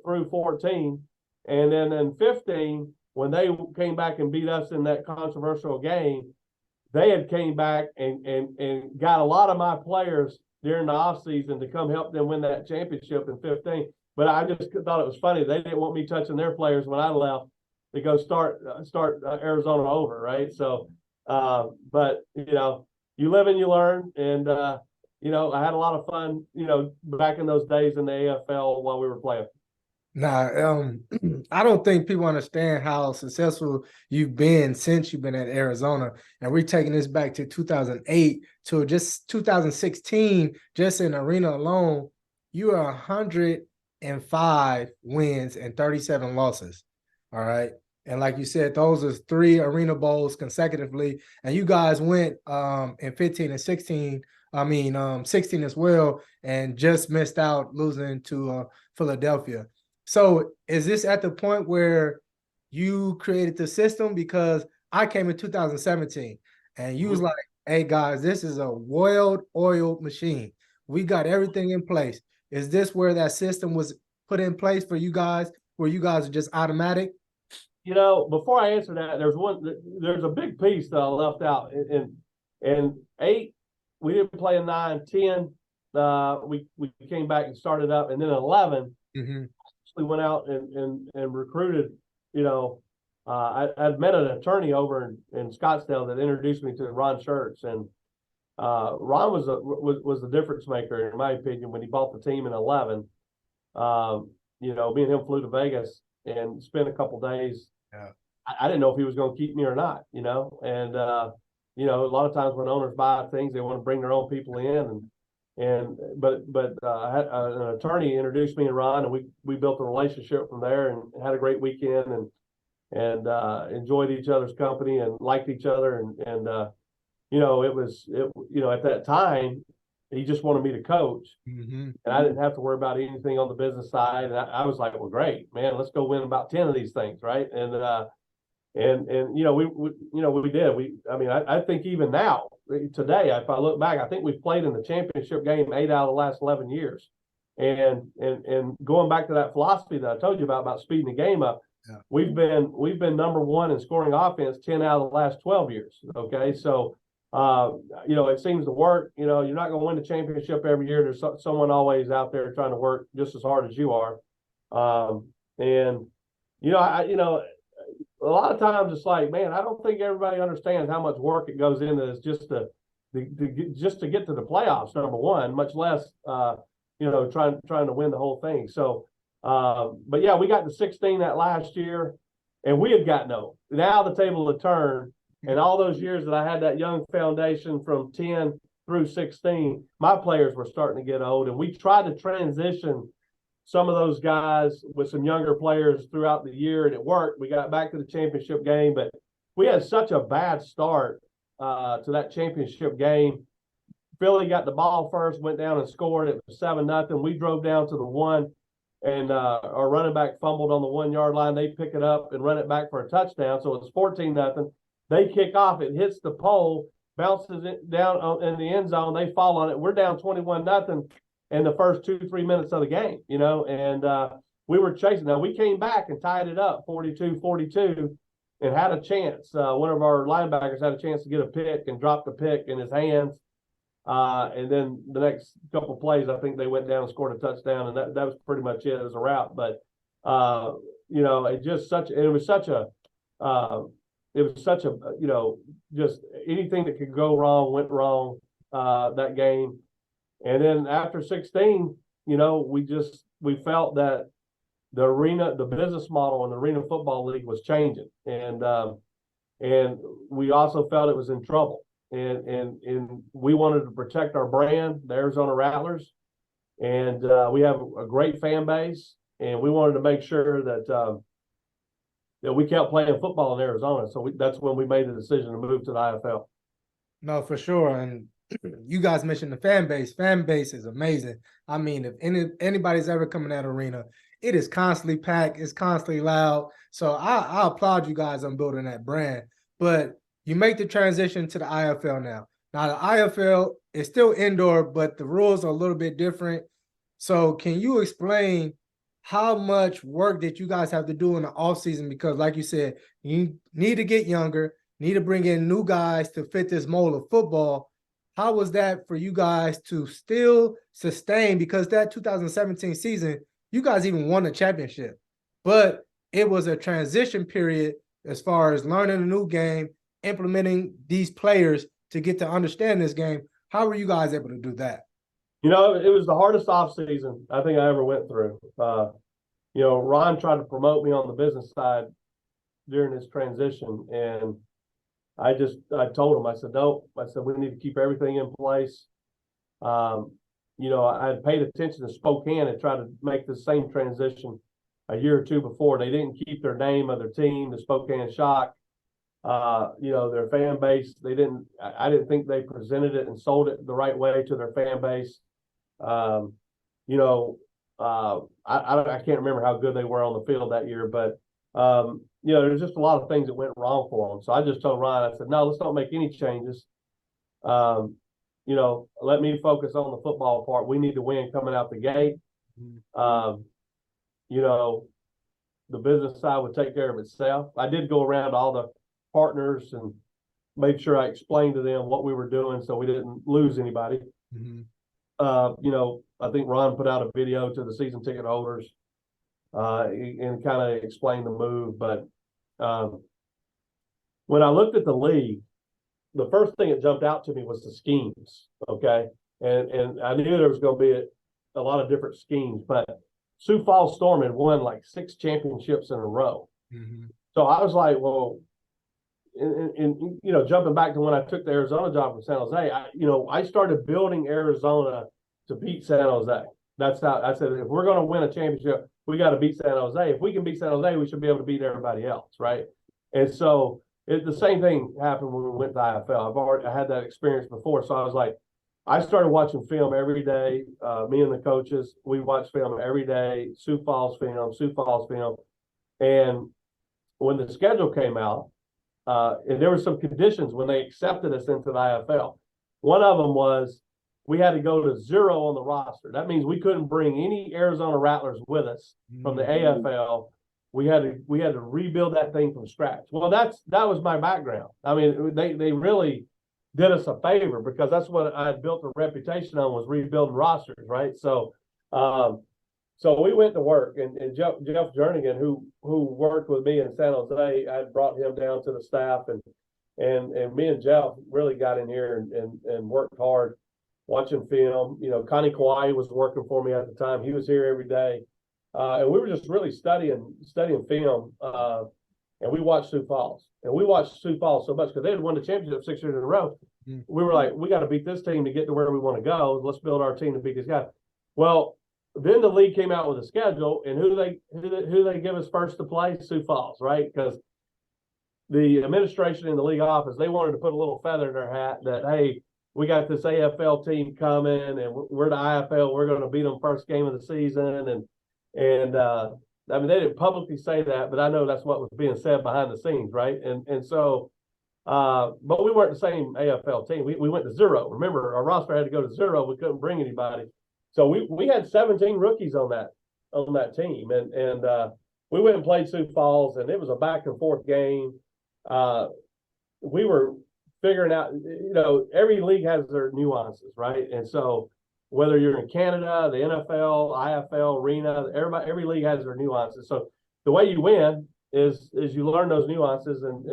Speaker 2: through 14. And then in 15, when they came back and beat us in that controversial game, they had came back and got a lot of my players during the offseason to come help them win that championship in 15. But I just thought it was funny. They didn't want me touching their players when I left to go start Arizona over, right? So, but you live and you learn, and I had a lot of fun, back in those days in the AFL while we were playing.
Speaker 1: Nah, I don't think people understand how successful you've been since you've been at Arizona. And we're taking this back to 2008 to just 2016, just in arena alone, you are 105 wins and 37 losses. All right. And like you said, those are 3 arena bowls consecutively. And you guys went in 15 and 16. 16 as well, and just missed out losing to Philadelphia. So is this at the point where you created the system? Because I came in 2017 and you was like, "Hey guys, this is a well-oiled machine. We got everything in place." Is this where that system was put in place for you guys, where you guys are just automatic?
Speaker 2: Before I answer that, there's a big piece that I left out. In 8, we didn't play in 9. 10, we came back and started up, and then 11, we went out and recruited. I'd met an attorney over in Scottsdale that introduced me to Ron Schertz, and Ron was the difference maker in my opinion when he bought the team in 11. Me and him flew to Vegas and spent a couple days.
Speaker 1: Yeah.
Speaker 2: I didn't know if he was going to keep me or not, and a lot of times when owners buy things, they want to bring their own people in, but I had an attorney introduced me and Ron, and we built a relationship from there and had a great weekend and enjoyed each other's company and liked each other, and at that time he just wanted me to coach, and I didn't have to worry about anything on the business side, and I was like, well, great, man, let's go win about 10 of these things, right? And we did. I think even now, today, if I look back, I think we've played in the championship game 8 out of the last 11 years. And going back to that philosophy that I told you about speeding the game up, we've been number 1 in scoring offense 10 out of the last 12 years. Okay, so it seems to work. You're not going to win the championship every year. There's someone always out there trying to work just as hard as you are. A lot of times it's like, man, I don't think everybody understands how much work it goes into this just to get to the playoffs, number one, much less trying to win the whole thing. So but yeah, we got to 16 that last year, and we had gotten old. Now the table had turned, and all those years that I had that young foundation from 10 through 16, my players were starting to get old, and we tried to transition some of those guys with some younger players throughout the year, and it worked. We got back to the championship game, but we had such a bad start to that championship game. Philly got the ball first, went down and scored. It was 7-0. We drove down to the 1, and our running back fumbled on the 1-yard line. They pick it up and run it back for a touchdown. So it's 14-0. They kick off. It hits the pole, bounces it down in the end zone. They fall on it. We're down 21-0. In the first 2-3 minutes of the game, and we were chasing. Now we came back and tied it up 42-42 and had a chance. One of our linebackers had a chance to get a pick and dropped the pick in his hands. And then the next couple of plays, I think they went down and scored a touchdown, and that was pretty much it as a route. But it was such a just anything that could go wrong went wrong that game. And then after 16, we felt that the business model in the Arena Football League was changing, and we also felt it was in trouble. And we wanted to protect our brand, the Arizona Rattlers, and we have a great fan base, and we wanted to make sure that we kept playing football in Arizona. So that's when we made the decision to move to the IFL.
Speaker 1: No, for sure. And you guys mentioned the fan base. Fan base is amazing. I mean, if anybody's ever coming at Arena, it is constantly packed. It's constantly loud. So I applaud you guys on building that brand. But you make the transition to the IFL now. Now, the IFL is still indoor, but the rules are a little bit different. So can you explain how much work that you guys have to do in the offseason? Because like you said, you need to get younger, need to bring in new guys to fit this mold of football. How was that for you guys to still sustain? Because that 2017 season, you guys even won a championship, but it was a transition period as far as learning a new game, implementing these players to get to understand this game. How were you guys able to do that?
Speaker 2: It was the hardest off season I think I ever went through. Ron tried to promote me on the business side during this transition, and I told him, I said, no, I said, we need to keep everything in place. I had paid attention to Spokane and tried to make the same transition a year or two before. They didn't keep their name of their team, the Spokane Shock. Their fan base, I didn't think they presented it and sold it the right way to their fan base. I can't remember how good they were on the field that year, but there's just a lot of things that went wrong for them. So I just told Ryan, I said, no, let's not make any changes. Let me focus on the football part. We need to win coming out the gate. The business side would take care of itself. I did go around to all the partners and made sure I explained to them what we were doing so we didn't lose anybody.
Speaker 1: Mm-hmm.
Speaker 2: I think Ron put out a video to the season ticket holders and kind of explained the move. But when I looked at the league, the first thing that jumped out to me was the schemes. Okay. And I knew there was going to be a lot of different schemes, but Sioux Falls Storm had won like 6 championships in a row.
Speaker 1: Mm-hmm.
Speaker 2: So I was like, well, and jumping back to when I took the Arizona job from San Jose, I started building Arizona to beat San Jose. That's how I said, if we're going to win a championship, we got to beat San Jose. If we can beat San Jose, we should be able to beat everybody else, right? And so the same thing happened when we went to IFL. I had that experience before, so I was like, I started watching film every day. Me and the coaches, we watched film every day. Sioux Falls film, and when the schedule came out, and there were some conditions when they accepted us into the IFL. One of them was we had to go to 0 on the roster. That means we couldn't bring any Arizona Rattlers with us from the AFL. We had to rebuild that thing from scratch. Well, that was my background. I mean, they really did us a favor because that's what I had built a reputation on, was rebuilding rosters, right? So we went to work, and Jeff Jernigan, who worked with me in San Jose, I had brought him down to the staff, and me and Jeff really got in here and worked hard watching film. Connie Kauai was working for me at the time. He was here every day. And we were just really studying film. And we watched Sioux Falls. And we watched Sioux Falls so much because they had won the championship 6 years in a row. Mm-hmm. We were like, we got to beat this team to get to where we want to go. Let's build our team to beat this guy. Well, then the league came out with a schedule, and who they give us first to play? Sioux Falls, right? Because the administration in the league office, they wanted to put a little feather in their hat that, hey, we got this AFL team coming, and we're the IFL. We're going to beat them first game of the season, and I mean, they didn't publicly say that, but I know that's what was being said behind the scenes, right? And so, but we weren't the same AFL team. We went to 0. Remember, our roster had to go to 0. We couldn't bring anybody. So we had 17 rookies on that team, and we went and played Sioux Falls, and it was a back and forth game. We were figuring out, every league has their nuances, right? And so whether you're in Canada, the NFL, IFL, Arena, every league has their nuances. So the way you win is you learn those nuances, and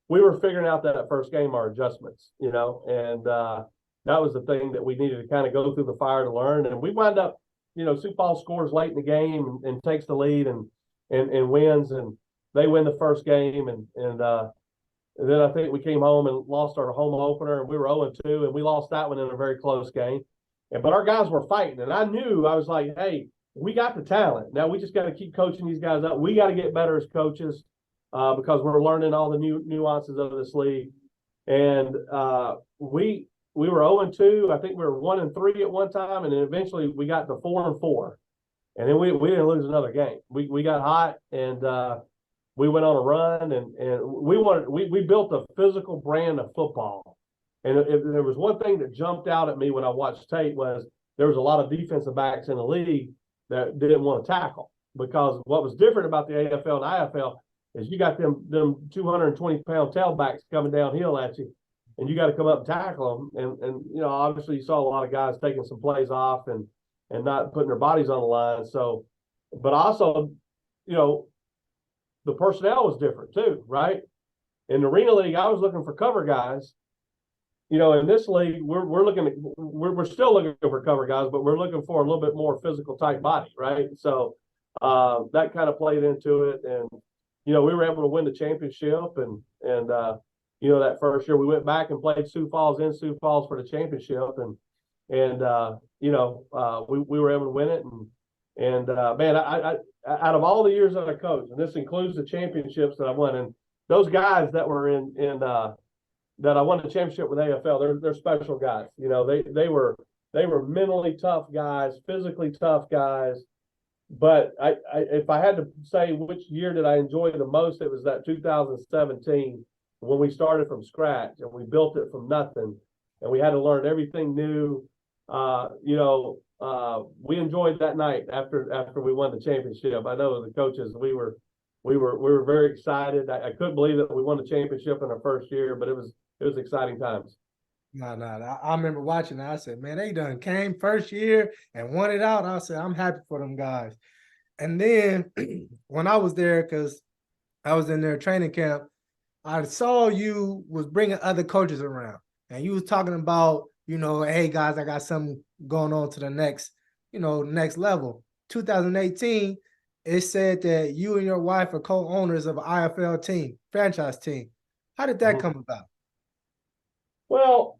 Speaker 2: we were figuring out that first game, our adjustments, you know, and that was the thing that we needed to kind of go through the fire to learn. And we wound up, you know, Sioux Falls scores late in the game and takes the lead and wins, and they win the first game. And then I think we came home and lost our home opener, and we were 0-2, and we lost that one in a very close game. But our guys were fighting, and I knew, I was like, hey, we got the talent. Now we just got to keep coaching these guys up. We got to get better as coaches because we're learning all the new nuances of this league. And we were 0-2. I think we were 1-3 at one time, and then eventually we got to 4-4. And then we didn't lose another game. We got hot, and we went on a run, and we built a physical brand of football. And if there was one thing that jumped out at me when I watched tape, was there was a lot of defensive backs in the league that didn't want to tackle, because what was different about the AFL and IFL is you got them 220-pound tailbacks coming downhill at you, and you got to come up and tackle them. And you know, obviously you saw a lot of guys taking some plays off and not putting their bodies on the line. So, but also, you know, the personnel was different too, right? In the Arena League, I was looking for cover guys. You know, in this league, we're still looking for cover guys, but we're looking for a little bit more physical type body, right? So that kind of played into it, and you know, we were able to win the championship, and you know, that first year we went back and played Sioux Falls in Sioux Falls for the championship, and you know, we were able to win it, and man, I out of all the years that I coached, and this includes the championships that I won, and those guys that were in that I won the championship with AFL, they're special guys. You know, they were mentally tough guys, physically tough guys. But I if I had to say which year did I enjoy the most, it was that 2017 when we started from scratch and we built it from nothing, and we had to learn everything new. You know, we enjoyed that night after we won the championship. I know the coaches, we were very excited. I couldn't believe that we won the championship in our first year, but it was exciting times.
Speaker 1: No, I remember watching that. I said, man, they done came first year and won it out. I said, I'm happy for them guys. And then when I was there, because I was in their training camp, I saw you was bringing other coaches around, and you was talking about, you know, hey guys, I got something going on to the next, you know, next level. 2018, it said that you and your wife are co-owners of an IFL team, franchise team. How did that come about?
Speaker 2: Well,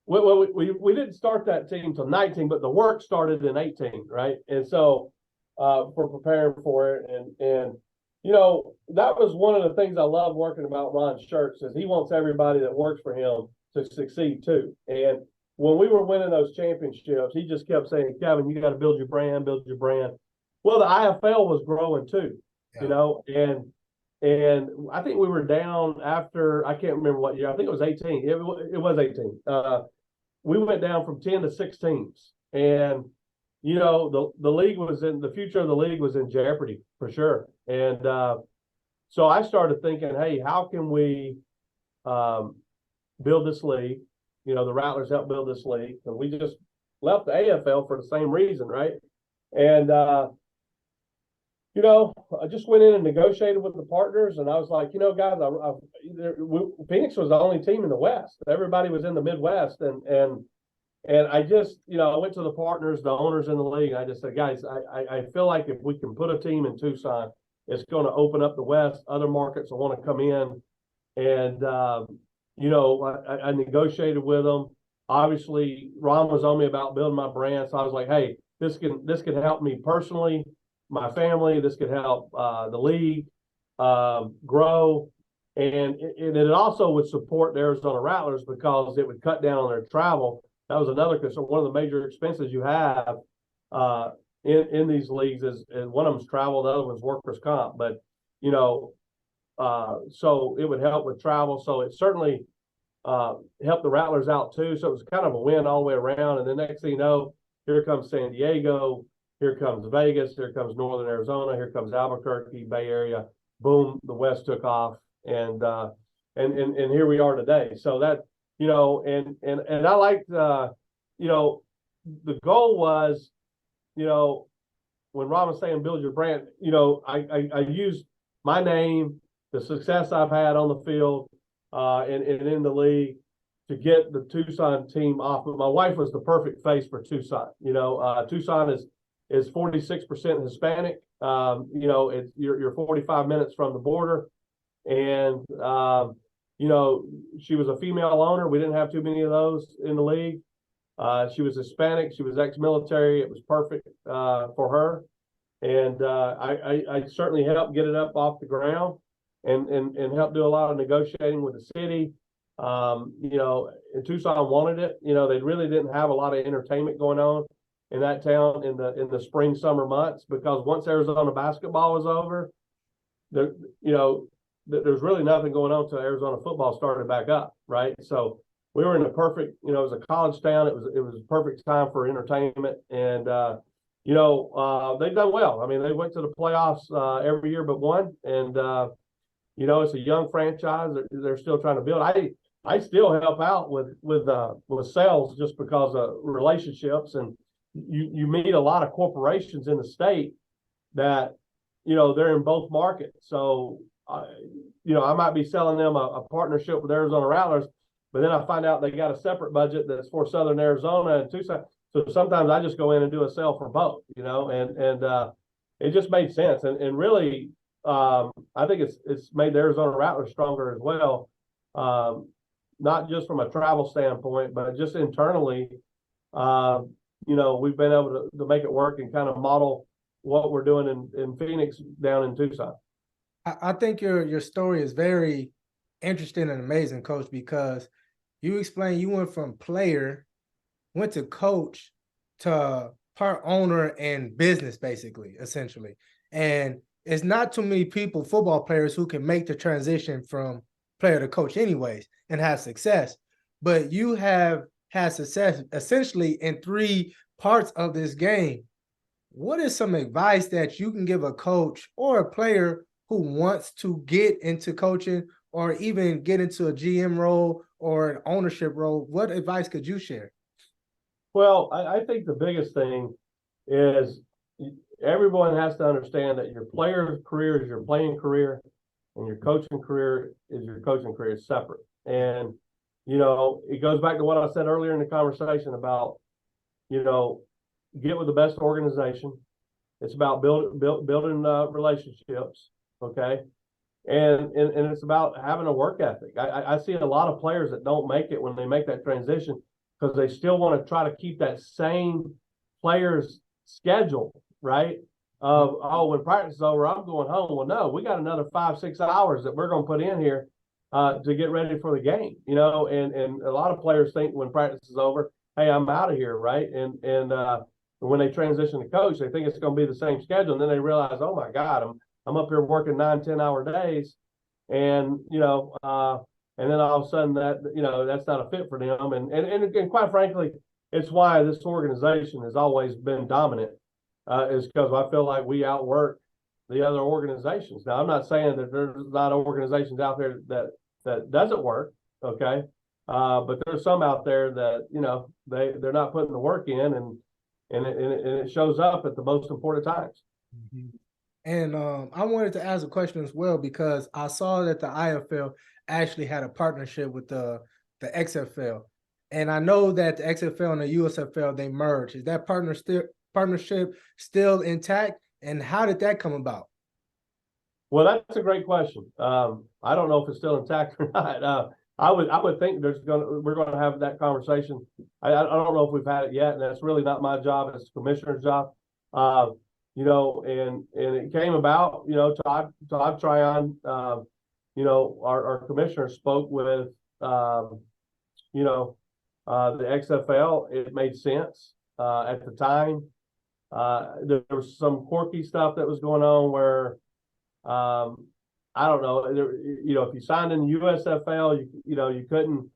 Speaker 2: we didn't start that team until 19, but the work started in 18, right? And so for preparing for it, and you know, that was one of the things I love working about Ron's shirts, is he wants everybody that works for him to succeed too. And when we were winning those championships, he just kept saying, Kevin, you got to build your brand, build your brand. Well, the IFL was growing too, you know, and I think we were down after, I can't remember what year, I think it was 18. It was 18. We went down from 10 to 6 teams. And, you know, the league was in, the future of the league was in jeopardy for sure. And so I started thinking, hey, how can we build this league? You know, the Rattlers helped build this league, and we just left the AFL for the same reason, right? And you know, I just went in and negotiated with the partners, and I was like, you know, guys, Phoenix was the only team in the West. Everybody was in the Midwest, and I just, you know, I went to the partners, the owners in the league, and I just said, guys, I feel like if we can put a team in Tucson, it's going to open up the West. Other markets will want to come in, and you know, I negotiated with them. Obviously, Ron was on me about building my brand, so I was like, hey, this can help me personally, my family. This could help the league grow, and it also would support the Arizona Rattlers because it would cut down on their travel. That was another concern. One of the major expenses you have in these leagues is one of them's travel, the other one's workers' comp. But you know, so it would help with travel. So it certainly helped the Rattlers out too. So it was kind of a win all the way around. And the next thing you know, here comes San Diego, here comes Vegas, here comes Northern Arizona, here comes Albuquerque, Bay Area. Boom, the West took off, and here we are today. So that, you know, and I liked, you know, the goal was, you know, when Ron was saying build your brand, you know, I used my name, the success I've had on the field, and in the league to get the Tucson team off. But my wife was the perfect face for Tucson. Tucson is 46% Hispanic. You're 45 minutes from the border, and she was a female owner. We didn't have too many of those in the league. She was Hispanic. She was ex-military. It was perfect for her, and I certainly helped get it up off the ground, and helped do a lot of negotiating with the city. And Tucson wanted it. They really didn't have a lot of entertainment going on in that town in the spring, summer months, because once Arizona basketball was over, there's really nothing going on until Arizona football started back up, right? So we were in a perfect, it was a college town. It was a perfect time for entertainment, and they've done well. I mean, they went to the playoffs every year but one, and it's a young franchise. They're still trying to build. I still help out with sales just because of relationships, and you meet a lot of corporations in the state that they're in both markets. So I might be selling them a partnership with Arizona Rattlers, but then I find out they got a separate budget that's for Southern Arizona and Tucson. So sometimes I just go in and do a sale for both, and it just made sense. And really, I think it's made the Arizona Rattlers stronger as well. Not just from a travel standpoint, but just internally, we've been able to make it work and kind of model what we're doing in Phoenix down in Tucson.
Speaker 1: I think your story is very interesting and amazing, Coach, because you explained you went from player, went to coach, to part owner and business, basically, essentially. And it's not too many people, football players, who can make the transition from player to coach anyways and have success. But you have had success essentially in 3 parts of this game. What is some advice that you can give a coach or a player who wants to get into coaching or even get into a GM role or an ownership role? What advice could you share?
Speaker 2: Well, I think the biggest thing is everyone has to understand that your player career is your playing career, and your coaching career is your coaching career. Is separate. And it goes back to what I said earlier in the conversation about get with the best organization. It's about building relationships, okay, and it's about having a work ethic. I see a lot of players that don't make it when they make that transition because they still want to try to keep that same player's schedule, right? When practice is over, I'm going home. Well, no, we got another 5-6 hours that we're going to put in here to get ready for the game, and a lot of players think when practice is over, hey, I'm out of here, right? And when they transition to coach, they think it's going to be the same schedule, and then they realize, oh my God, I'm up here working 9-10 hour days, and and then all of a sudden that's not a fit for them, and quite frankly, it's why this organization has always been dominant, is because I feel like we outwork the other organizations. Now, I'm not saying that there's not organizations out there that doesn't work, okay, but there's some out there that they're not putting the work in, and it shows up at the most important times.
Speaker 1: Mm-hmm. And I wanted to ask a question as well, because I saw that the IFL actually had a partnership with the XFL. And I know that the XFL and the USFL, they merged. Is that partnership still intact? And how did that come about?
Speaker 2: Well, that's a great question. I don't know if it's still intact or not. I would think we're gonna have that conversation. I don't know if we've had it yet, and that's really not my job. It's the commissioner's job. And it came about. Todd Tryon, our commissioner spoke with the XFL. It made sense at the time. There was some quirky stuff that was going on where I don't know. If you signed in the USFL, you couldn't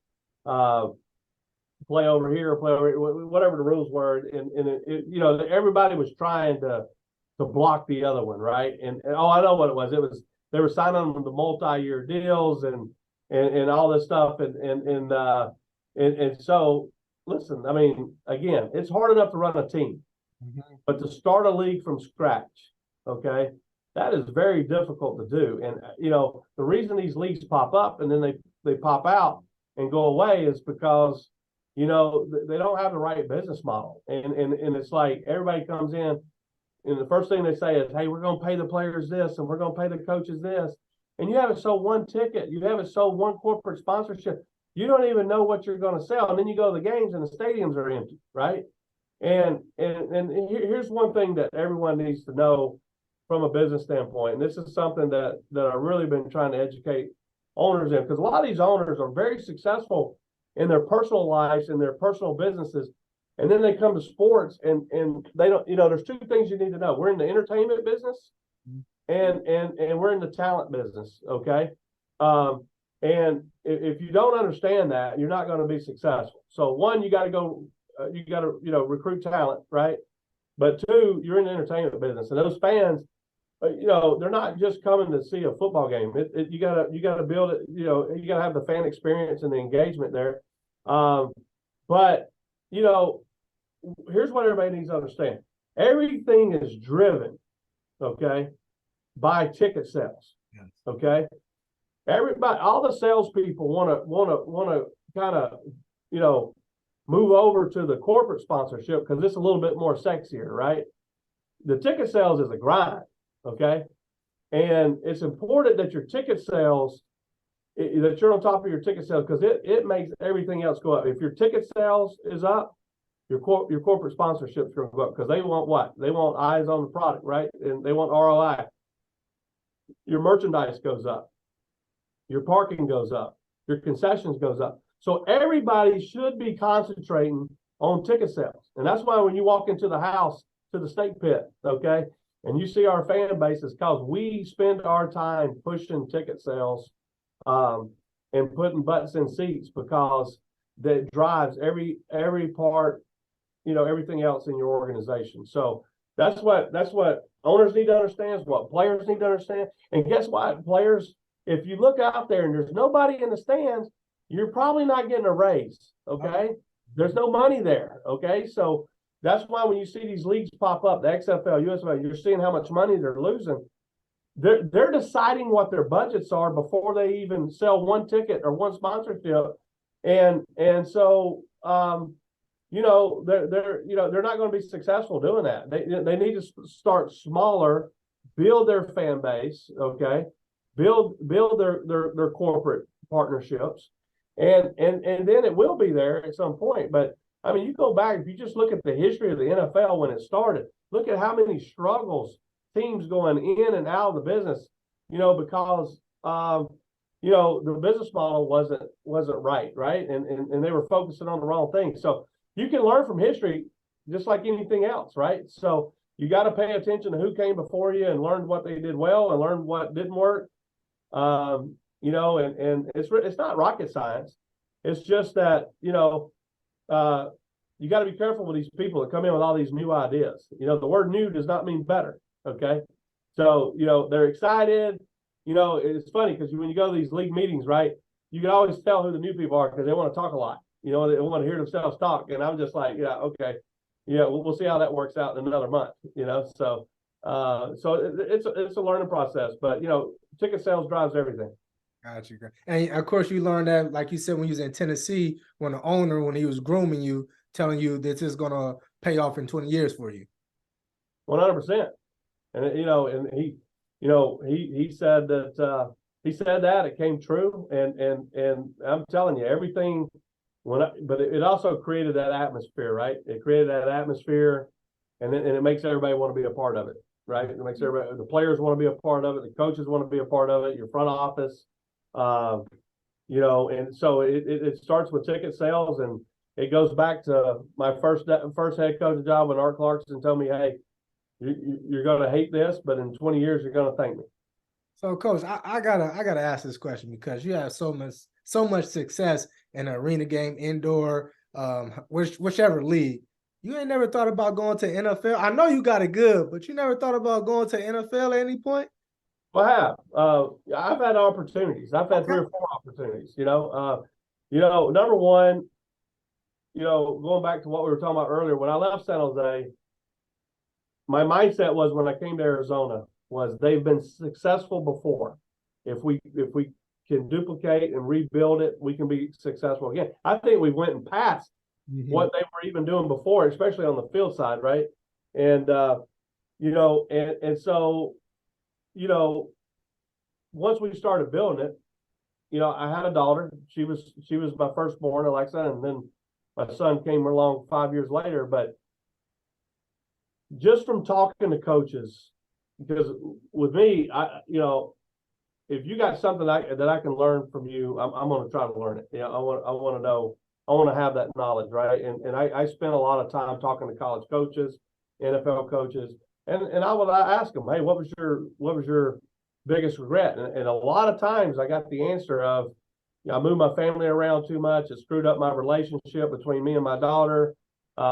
Speaker 2: play over here or play over here, whatever the rules were, and everybody was trying to block the other one, right? And I know what it was. It was they were signing on the multi-year deals and all this stuff, and so listen. I mean, again, it's hard enough to run a team, but to start a league from scratch, okay, that is very difficult to do. And the reason these leagues pop up and then they pop out and go away is because, you know, they don't have the right business model. And it's like everybody comes in and the first thing they say is, hey, we're going to pay the players this and we're going to pay the coaches this. And you haven't sold one ticket. You haven't sold one corporate sponsorship. You don't even know what you're going to sell. And then you go to the games and the stadiums are empty, right? And here's one thing that everyone needs to know from a business standpoint. And this is something that I've really been trying to educate owners in, because a lot of these owners are very successful in their personal lives and their personal businesses. And then they come to sports and they don't, you know, there's two things you need to know. We're in the entertainment business and we're in the talent business. Okay. And if you don't understand that, you're not going to be successful. So one, you got to go, you got to, you know, recruit talent, right? But two, you're in the entertainment business, and those fans, you know, they're not just coming to see a football game. You gotta build it. You know, you gotta have the fan experience and the engagement there. But you know, here's what everybody needs to understand: everything is driven, okay, by ticket sales.
Speaker 1: Yes.
Speaker 2: Okay, everybody, all the salespeople want to kind of, you know, move over to the corporate sponsorship because it's a little bit more sexier, right? The ticket sales is a grind, okay? And it's important that your ticket sales, that you're on top of your ticket sales, because it makes everything else go up. If your ticket sales is up, your corporate sponsorships are going to go up because they want what? They want eyes on the product, right? And they want ROI. Your merchandise goes up. Your parking goes up. Your concessions goes up. So everybody should be concentrating on ticket sales. And that's why when you walk into the house, to the steak pit, okay, and you see our fan base, is because we spend our time pushing ticket sales and putting butts in seats, because that drives every part, you know, everything else in your organization. So that's what owners need to understand, is what players need to understand. And guess what, players, if you look out there and there's nobody in the stands, you're probably not getting a raise, okay? There's no money there, okay? So that's why when you see these leagues pop up, the XFL, USFL, you're seeing how much money they're losing. They're deciding what their budgets are before they even sell one ticket or one sponsorship, and so you know, they're not going to be successful doing that. They need to start smaller, build their fan base, okay, build their corporate partnerships. And then it will be there at some point. But I mean, you go back, if you just look at the history of the NFL when it started, look at how many struggles teams going in and out of the business, you know, because you know, the business model wasn't right, and they were focusing on the wrong thing. So you can learn from history just like anything else, right? So you got to pay attention to who came before you and learn what they did well and learn what didn't work. You know, and it's not rocket science. It's just that, you know, you got to be careful with these people that come in with all these new ideas. You know, the word new does not mean better. Okay. So, you know, they're excited. You know, it's funny because when you go to these league meetings, right, you can always tell who the new people are because they want to talk a lot. You know, they want to hear themselves talk. And I'm just like, yeah, okay. Yeah, we'll see how that works out in another month, you know. So it's a learning process. But, you know, ticket sales drives everything.
Speaker 1: Got you. And of course, you learned that, like you said, when you was in Tennessee, when the owner, when he was grooming you, telling you this is going to pay off in 20 years for you.
Speaker 2: 100%. And, you know, and he, you know, he said that, it came true. And I'm telling you, everything, but it also created that atmosphere, right? It created that atmosphere, and it makes everybody want to be a part of it, right? It makes everybody, the players want to be a part of it, the coaches want to be a part of it, your front office. You know, and so it starts with ticket sales, and it goes back to my first head coach job when Art Clarkson told me, hey, you're going to hate this, but in 20 years, you're going to thank me.
Speaker 1: So, Coach, I gotta ask this question because you have so much success in an arena game, indoor, whichever league. You ain't never thought about going to NFL? I know you got it good, but you never thought about going to NFL at any point?
Speaker 2: Well, I have. I've had opportunities. I've had 3 or 4 opportunities. You know, number one, you know, going back to what we were talking about earlier, when I left San Jose, my mindset was when I came to Arizona was they've been successful before. If we can duplicate and rebuild it, we can be successful again. I think we went and passed what they were even doing before, especially on the field side, right? And so, once we started building it, I had a daughter. She was my firstborn, like I said, and then my son came along 5 years later. But just from talking to coaches, because with me, if you got something that I can learn from you, I'm going to try to learn it. I want to know. I want to have that knowledge, right? And I spent a lot of time talking to college coaches, NFL coaches, and I would ask them, hey, what was your biggest regret? And a lot of times I got the answer of, I moved my family around too much. It screwed up my relationship between me and my daughter. Me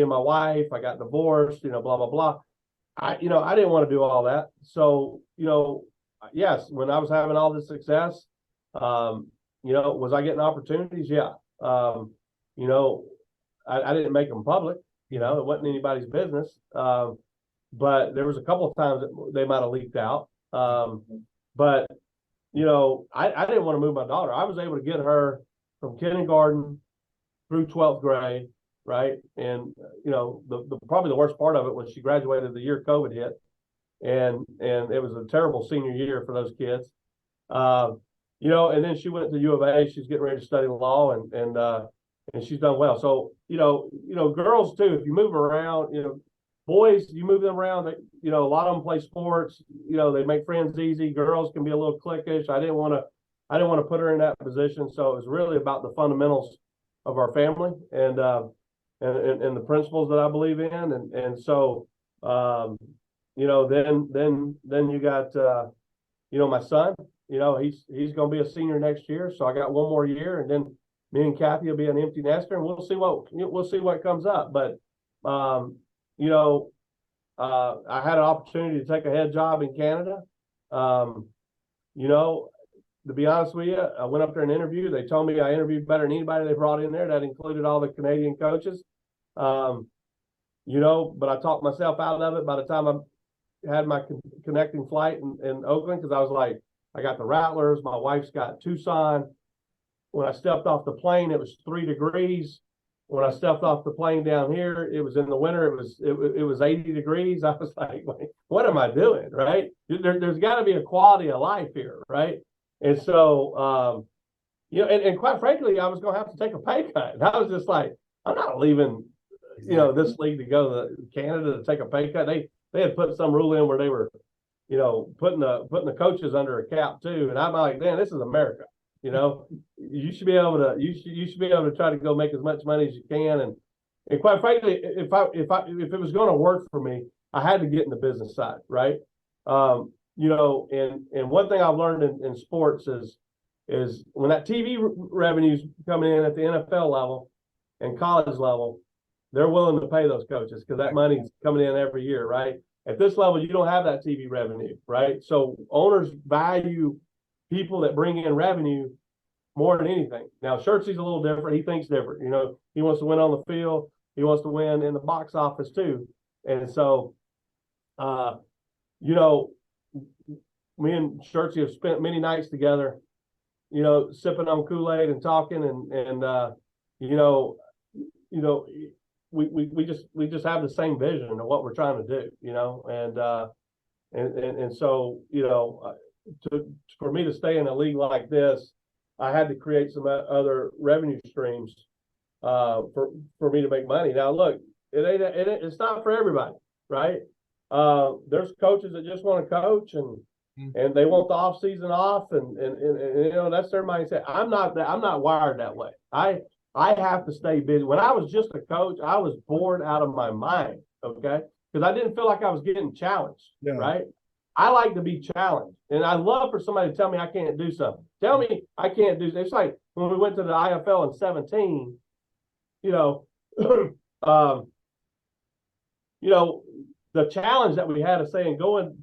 Speaker 2: and my wife. I got divorced. Blah blah blah. I didn't want to do all that. So yes, when I was having all this success, was I getting opportunities? Yeah. I didn't make them public. It wasn't anybody's business. But there was a couple of times that they might have leaked out. But I didn't want to move my daughter. I was able to get her from kindergarten through 12th grade, right? And the probably the worst part of it was she graduated the year COVID hit, and it was a terrible senior year for those kids. And then she went to U of A. She's getting ready to study law, and she's done well. So girls too. If you move around, boys, you move them around. A lot of them play sports. They make friends easy. Girls can be a little cliquish. I didn't want to put her in that position. So it was really about the fundamentals of our family and the principles that I believe in. And so then you got my son. He's going to be a senior next year. So I got one more year, and then me and Kathy will be an empty nester, and we'll see what comes up. But I had an opportunity to take a head job in Canada. To be honest with you, I went up there and interviewed. They told me I interviewed better than anybody they brought in there. That included all the Canadian coaches. But I talked myself out of it by the time I had my connecting flight in Oakland, because I was like, I got the Rattlers. My wife's got Tucson. When I stepped off the plane, it was 3 degrees. When I stepped off the plane down here, it was in the winter. It was 80 degrees. I was like, what am I doing? Right? There's got to be a quality of life here, right? And so, and quite frankly, I was going to have to take a pay cut. And I was just like, I'm not leaving, this league to go to Canada to take a pay cut. They had put some rule in where they were, putting the coaches under a cap too. And I'm like, man, this is America. You should be able to try to go make as much money as you can. And quite frankly, if it was going to work for me, I had to get in the business side, right? And one thing I've learned in sports is when that TV revenue's coming in at the NFL level and college level, they're willing to pay those coaches because that money's coming in every year, right? At this level, you don't have that TV revenue, right? So owners value people that bring in revenue more than anything. Now, Schertz's a little different. He thinks different. He wants to win on the field. He wants to win in the box office too. And so, me and Schertz have spent many nights together, sipping on Kool-Aid and talking, we just have the same vision of what we're trying to do, and so for me to stay in a league like this, I had to create some other revenue streams for me to make money. Now, look, it's not for everybody, right? There's coaches that just want to coach and they want the off season off, and that's their mindset. I'm not wired that way. I have to stay busy. When I was just a coach, I was bored out of my mind, okay? Because I didn't feel like I was getting challenged, right? I like to be challenged, and I love for somebody to tell me I can't do something. Tell me I can't do. It's like when we went to the IFL in 2017. The challenge that we had of saying going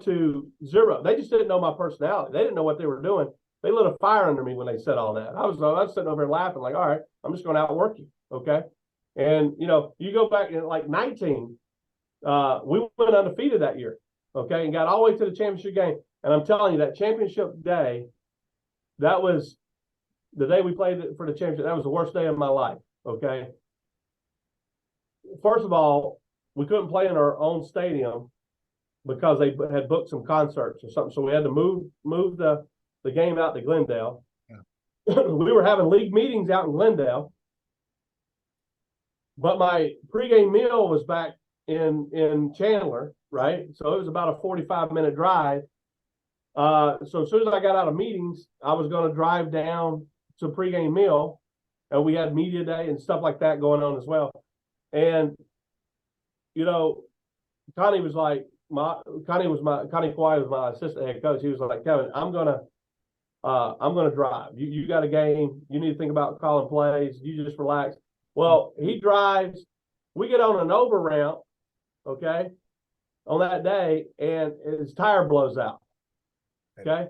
Speaker 2: to zero. They just didn't know my personality. They didn't know what they were doing. They lit a fire under me when they said all that. I was sitting over there laughing, like, all right, I'm just going to outwork you, okay? And you go back in like 19, we went undefeated that year. Okay, and got all the way to the championship game. And I'm telling you, that championship day, that was the day we played for the championship. That was the worst day of my life. Okay. First of all, we couldn't play in our own stadium because they had booked some concerts or something. So we had to move the game out to Glendale. Yeah. We were having league meetings out in Glendale, but my pregame meal was back in Chandler, right? So it was about a 45-minute drive. So as soon as I got out of meetings, I was going to drive down to pregame meal, and we had media day and stuff like that going on as well. And Connie was like, Connie Kwai was my assistant head coach. He was like, Kevin, I'm gonna drive. You got a game. You need to think about calling plays. You just relax. Well, he drives. We get on an over ramp, okay, on that day, and his tire blows out. Okay,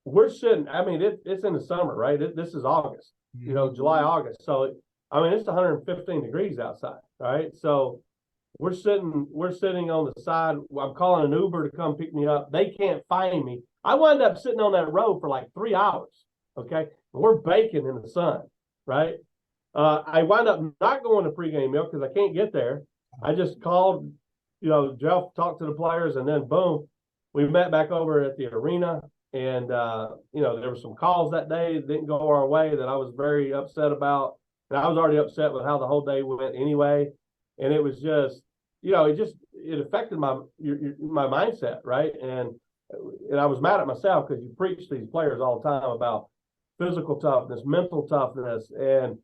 Speaker 2: we're sitting. I mean, it's in the summer, right? This is August. July, August. So I mean, it's 115 degrees outside. Right, so we're sitting on the side. I'm calling an Uber to come pick me up. They can't find me. I wind up sitting on that road for like 3 hours. Okay, and we're baking in the sun. Right. I wind up not going to pregame meal because I can't get there. I just called, Jeff, talked to the players, and then boom, we met back over at the arena. And there were some calls that day that didn't go our way that I was very upset about. And I was already upset with how the whole day went anyway. And it was just, it affected my mindset, right? And I was mad at myself because you preach to these players all the time about physical toughness, mental toughness, and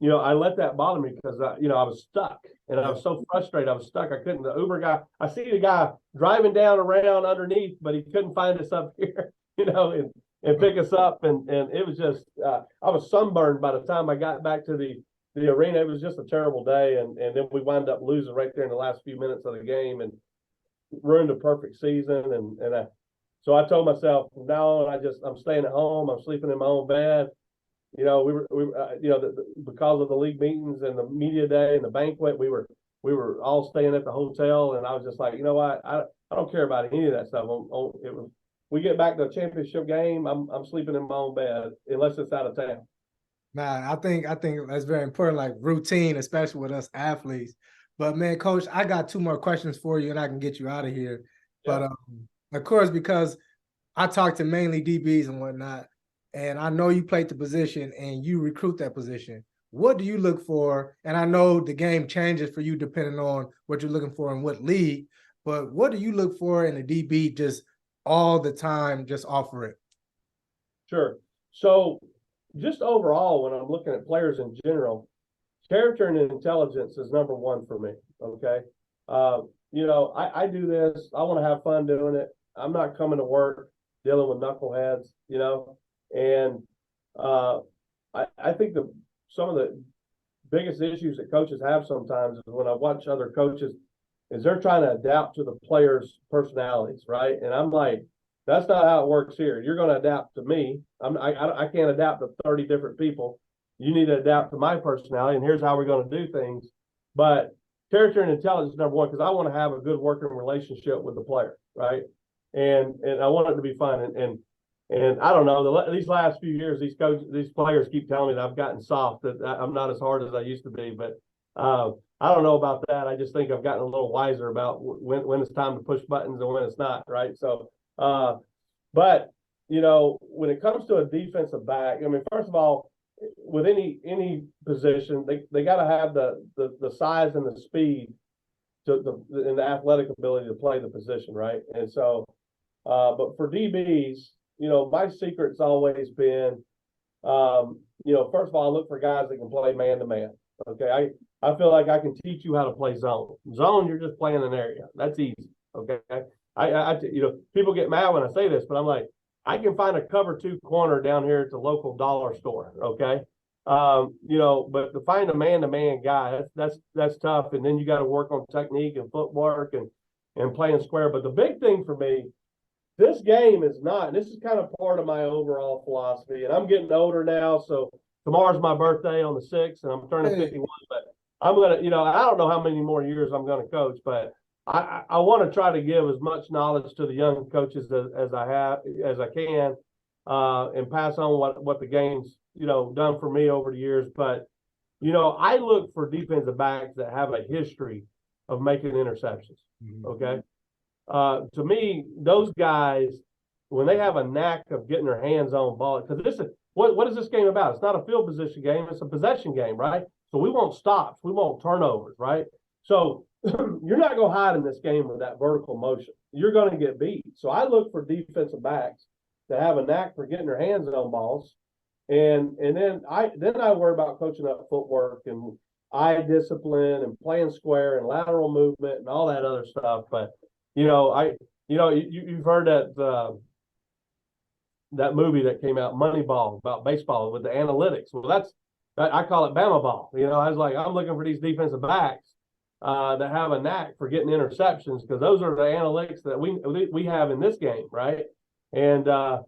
Speaker 2: I let that bother me because I was stuck, and I was so frustrated. I was stuck. I couldn't. The Uber guy, I see the guy driving down around underneath, but he couldn't find us up here, and pick us up, and it was just I was sunburned by the time I got back to the arena. It was just a terrible day, and then we wound up losing right there in the last few minutes of the game and ruined a perfect season. And so I told myself, from now on, I'm staying at home. I'm sleeping in my own bed. Because of the league meetings and the media day and the banquet, we were all staying at the hotel, and I was just like, you know what, I don't care about any of that stuff. We get back to a championship game, I'm sleeping in my own bed unless it's out of town.
Speaker 1: Nah, I think that's very important, like routine, especially with us athletes. But man, Coach, I got 2 more questions for you, and I can get you out of here. Yeah. But of course, because I talk to mainly DBs and whatnot, and I know you played the position and you recruit that position. What do you look for? And I know the game changes for you depending on what you're looking for in what league, but what do you look for in a DB just all the time, just offer it?
Speaker 2: Sure. So just overall, when I'm looking at players in general, character and intelligence is number 1 for me. Okay. I do this. I want to have fun doing it. I'm not coming to work dealing with knuckleheads, and I think some of the biggest issues that coaches have sometimes is when I watch other coaches is they're trying to adapt to the players' personalities, right? And I'm like, that's not how it works here. You're going to adapt to me. I can't adapt to 30 different people. You need to adapt to my personality, and here's how we're going to do things. But character and intelligence is number 1 because I want to have a good working relationship with the player, right? And I want it to be fun. And I don't know, these last few years, these players keep telling me that I've gotten soft, that I'm not as hard as I used to be. But I don't know about that. I just think I've gotten a little wiser about when it's time to push buttons and when it's not, right? So, but when it comes to a defensive back, I mean, first of all, with any position, they got to have the size and the speed and the athletic ability to play the position, right? And so, but for DBs, my secret's always been, first of all, I look for guys that can play man to man. Okay. I feel like I can teach you how to play zone. Zone, you're just playing an area. That's easy. Okay. People get mad when I say this, but I'm like, I can find a cover 2 corner down here at the local dollar store. Okay. But to find a man-to-man guy, that's tough. And then you got to work on technique and footwork and playing square. But the big thing for me, this game is not, this is kind of part of my overall philosophy, and I'm getting older now. So tomorrow's my birthday on the 6th, and I'm turning 51, but I'm going to, I don't know how many more years I'm going to coach, but I want to try to give as much knowledge to the young coaches as I can, and pass on what the game's done for me over the years. But I look for defensive backs that have a history of making interceptions. Okay, to me, those guys, when they have a knack of getting their hands on ball, because this is what is this game about? It's not a field position game; it's a possession game, right? So we want stops, we want turnovers, right? So you're not going to hide in this game with that vertical motion. You're going to get beat. So I look for defensive backs that have a knack for getting their hands on balls, and then I worry about coaching up footwork and eye discipline and playing square and lateral movement and all that other stuff. But you've heard that movie that came out, Moneyball, about baseball with the analytics. Well, I call it Bama ball. I was like, I'm looking for these defensive backs that have a knack for getting interceptions, because those are the analytics that we have in this game, right? And and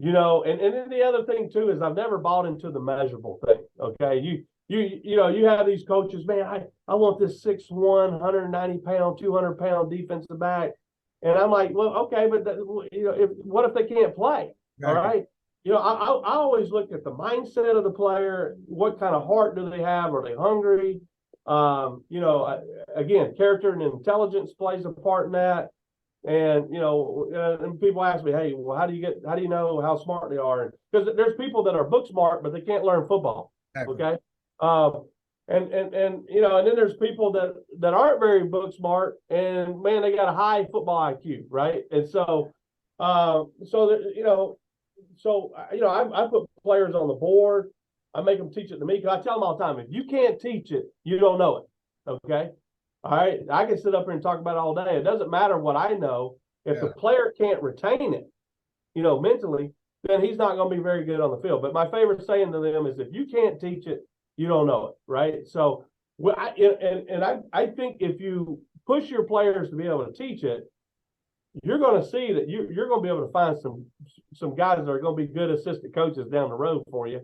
Speaker 2: then the other thing too is I've never bought into the measurable thing. Okay, you have these coaches, man. I want this 6'1", 190-pound, 200-pound defensive back, and I'm like, well, okay, but what if they can't play? Exactly. All right. I always look at the mindset of the player. What kind of heart do they have? Are they hungry? Again, character and intelligence plays a part in that. And and people ask me, hey, well, how do you know how smart they are? Because there's people that are book smart, but they can't learn football. Exactly. Okay. And then there's people that aren't very book smart, and man, they got a high football IQ, right? And so I put players on the board. I make them teach it to me, because I tell them all the time, if you can't teach it, you don't know it. Okay. All right. I can sit up here and talk about it all day. It doesn't matter what I know. If the player can't retain it, mentally, then he's not going to be very good on the field. But my favorite saying to them is, if you can't teach it, you don't know it. Right. So, I think if you push your players to be able to teach it, you're going to see that you're going to be able to find some guys that are going to be good assistant coaches down the road for you,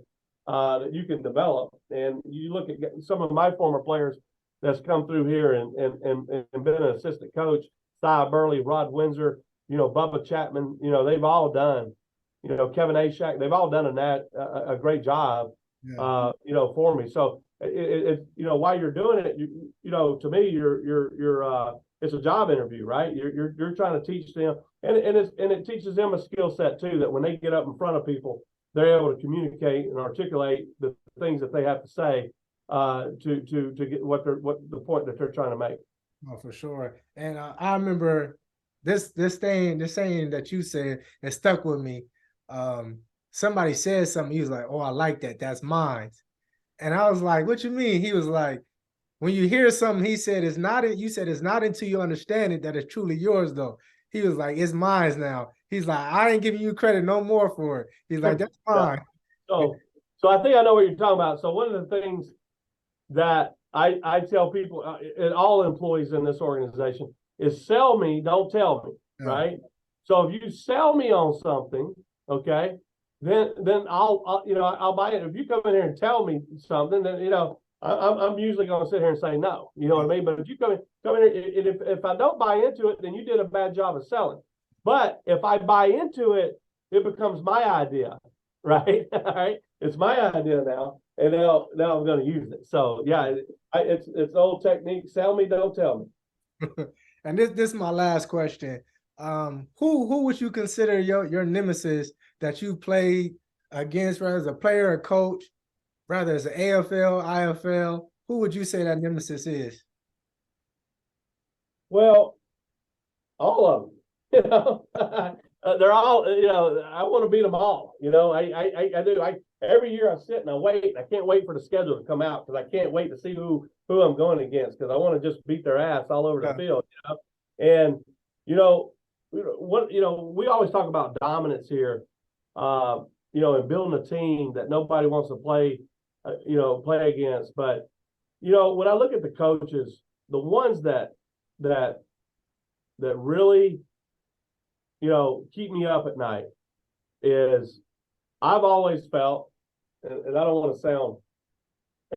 Speaker 2: that you can develop. And you look at some of my former players that's come through here and been an assistant coach, Cy Burley, Rod Windsor, Bubba Chapman, they've all done, Kevin Ashak, they've all done a great job, for me. So it's while you're doing it, to me, you're it's a job interview, right? You're trying to teach them, and it teaches them a skill set too, that when they get up in front of people, they're able to communicate and articulate the things that they have to say, to get what the point that they're trying to make.
Speaker 1: Oh, for sure. And I remember this saying that you said that stuck with me. Somebody said something. He was like, "Oh, I like that. That's mine." And I was like, "What you mean?" He was like, "When you hear something," he said, "it's not. You said it's not until you understand it that it's truly yours, though." He was like, "It's mine now." He's like, "I ain't giving you credit no more for it." He's like, "That's mine."
Speaker 2: So I think I know what you're talking about. So one of the things that I tell people, and all employees in this organization, is sell me, don't tell me, right? So if you sell me on something, okay, then I'll buy it. If you come in here and tell me something, then I'm usually going to sit here and say no. You know what I mean? But if you come in here, if I don't buy into it, then you did a bad job of selling. But if I buy into it, it becomes my idea, right? All right, it's my idea now, and now I'm going to use it. So yeah, it's old technique: sell me, don't tell me.
Speaker 1: And this is my last question. Who would you consider your nemesis that you played against, whether as a player or coach, rather as an AFL, IFL? Who would you say that nemesis is?
Speaker 2: Well, all of them. They're all. I want to beat them all. I do. Every year I sit and I wait. And I can't wait for the schedule to come out, because I can't wait to see who I'm going against, because I want to just beat their ass all over the field. And we always talk about dominance here. And building a team that nobody wants to play against. But when I look at the coaches, the ones that really keep me up at night is, I've always felt, and I don't want to sound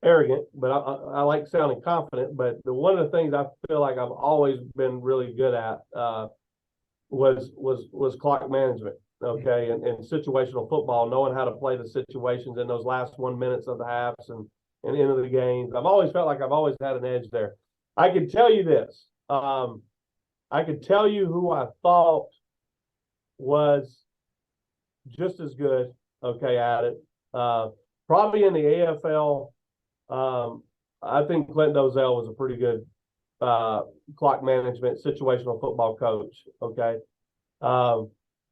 Speaker 2: arrogant, but I like sounding confident. But one of the things I feel like I've always been really good at was clock management. Okay, and situational football, knowing how to play the situations in those last 1 minutes of the halves and into the games. I've always felt like I've always had an edge there. I can tell you this. I could tell you who I thought was just as good, okay, at it. Probably in the AFL, I think Clint Dozell was a pretty good clock management situational football coach, okay.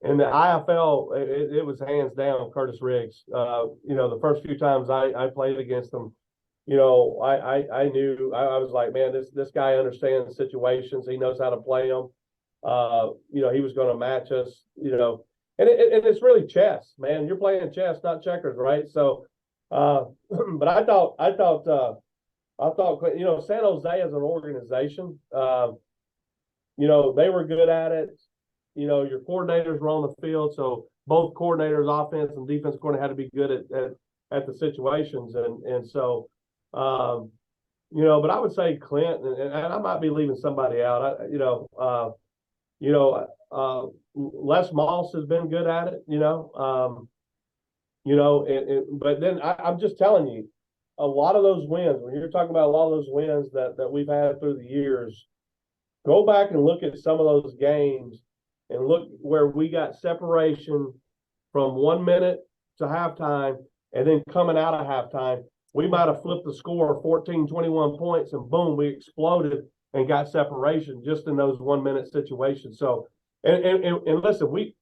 Speaker 2: In the IFL, it was hands down Curtis Riggs. The first few times I played against him, I knew I was like, man, this guy understands situations. He knows how to play them. He was going to match us. And it's really chess, man. You're playing chess, not checkers, right? So, but I thought, San Jose as an organization, they were good at it. Your coordinators were on the field, so both coordinators, offense and defense coordinator, had to be good at the situations, and so, but I would say Clint, and I might be leaving somebody out. Les Moss has been good at it, but then I'm just telling you, a lot of those wins, when you're talking about a lot of those wins that we've had through the years, go back and look at some of those games and look where we got separation from 1 minute to halftime, and then coming out of halftime, we might have flipped the score 14, 21 points, and boom, we exploded and got separation just in those 1 minute situations. So, and listen, we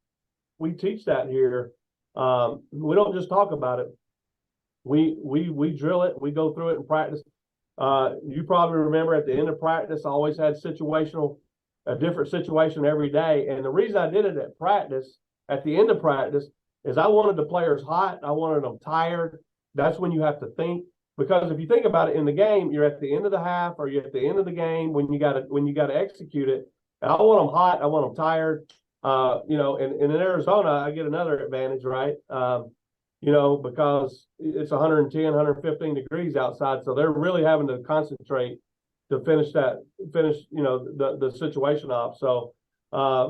Speaker 2: teach that here. We don't just talk about it. We drill it. We go through it in practice. You probably remember at the end of practice, I always had a different situation every day. And the reason I did it at practice, at the end of practice, is I wanted the players hot. I wanted them tired. That's when you have to think. Because if you think about it in the game, you're at the end of the half or you're at the end of the game when you got to execute it. And I want them hot. I want them tired. And in Arizona, I get another advantage, right? Because it's 110, 115 degrees outside. So they're really having to concentrate to finish the situation off. So,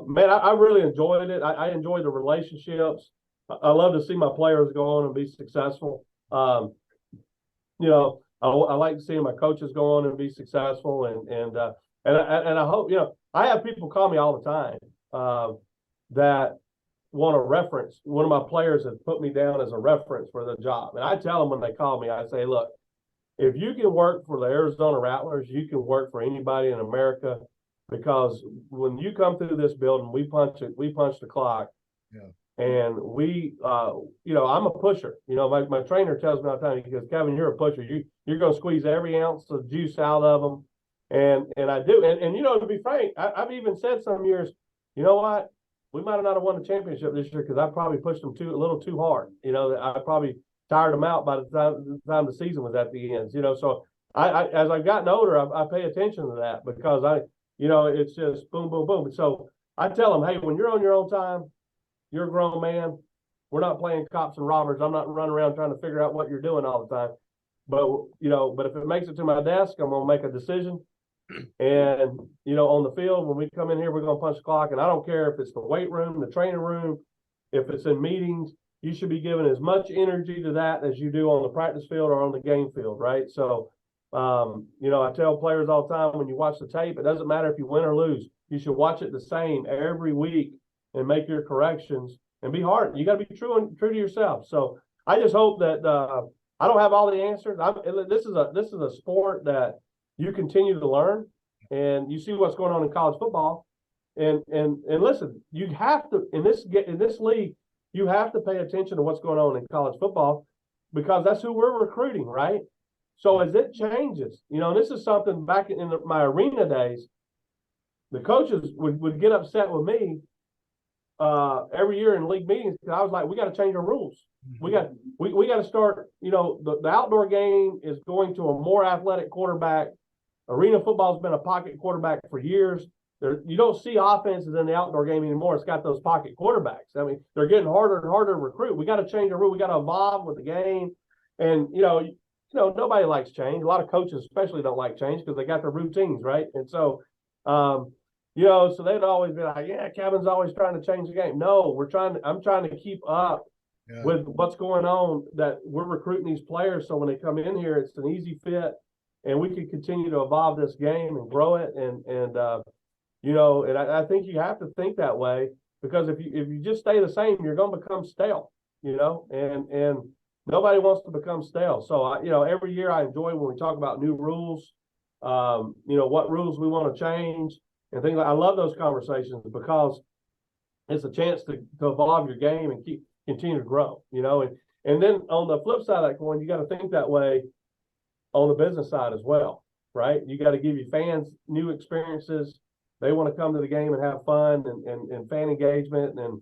Speaker 2: man, I really enjoyed it. I enjoyed the relationships. I love to see my players go on and be successful. I like seeing my coaches go on and be successful, and I hope, I have people call me all the time that want a reference. One of my players has put me down as a reference for the job, and I tell them when they call me, I say, look, if you can work for the Arizona Rattlers, you can work for anybody in America, because when you come through this building, we punch the clock.
Speaker 1: Yeah.
Speaker 2: And I'm a pusher. My trainer tells me all the time, he goes, Kevin, you're a pusher. You're going to squeeze every ounce of juice out of them. And I do. And to be frank, I've even said some years, you know what? We might have not have won the championship this year because I probably pushed them a little too hard. I probably tired them out by the time the season was at the end. So I as I've gotten older, I pay attention to that, because it's just boom, boom, boom. So I tell them, hey, when you're on your own time, you're a grown man. We're not playing cops and robbers. I'm not running around trying to figure out what you're doing all the time. But if it makes it to my desk, I'm going to make a decision. And, on the field, when we come in here, we're going to punch the clock. And I don't care if it's the weight room, the training room, if it's in meetings, you should be giving as much energy to that as you do on the practice field or on the game field, right? So, I tell players all the time, when you watch the tape, it doesn't matter if you win or lose. You should watch it the same every week and make your corrections and be hard. You got to be true to yourself. So I just hope that I don't have all the answers. This is a sport that you continue to learn, and you see what's going on in college football. And listen, you have to in this league, you have to pay attention to what's going on in college football, because that's who we're recruiting, right? So as it changes, this is something back in my arena days, the coaches would get upset with me every year in league meetings, because I was like, we got to change our rules. We got to start, the outdoor game is going to a more athletic quarterback. Arena football has been a pocket quarterback for years. You don't see offenses in the outdoor game anymore. It's got those pocket quarterbacks. I mean, they're getting harder and harder to recruit. We got to change the rule. We got to evolve with the game. And, nobody likes change. A lot of coaches especially don't like change because they got their routines, right? And so, so they'd always be like, yeah, Kevin's always trying to change the game. No, I'm trying to keep up with what's going on, that we're recruiting these players. So when they come in here, it's an easy fit and we can continue to evolve this game and grow it. And I think you have to think that way, because if you just stay the same, you're going to become stale, and nobody wants to become stale. So every year I enjoy when we talk about new rules, what rules we want to change and things like. I love those conversations because it's a chance to evolve your game and continue to grow, and then on the flip side of that coin, you got to think that way on the business side as well, right? You got to give your fans new experiences. They want to come to the game and have fun and fan engagement and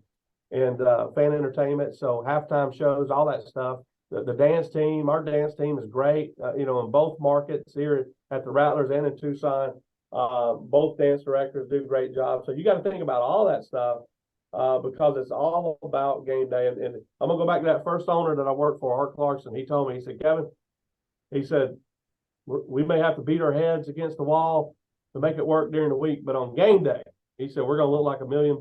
Speaker 2: fan entertainment. So halftime shows, all that stuff. The dance team, our dance team is great, in both markets here at the Rattlers and in Tucson. Both dance directors do a great job. So you got to think about all that stuff because it's all about game day. And I'm going to go back to that first owner that I worked for, Art Clarkson. He told me, he said, Kevin, he said, we may have to beat our heads against the wall to make it work during the week, but on game day, he said, we're going to look like $1 million,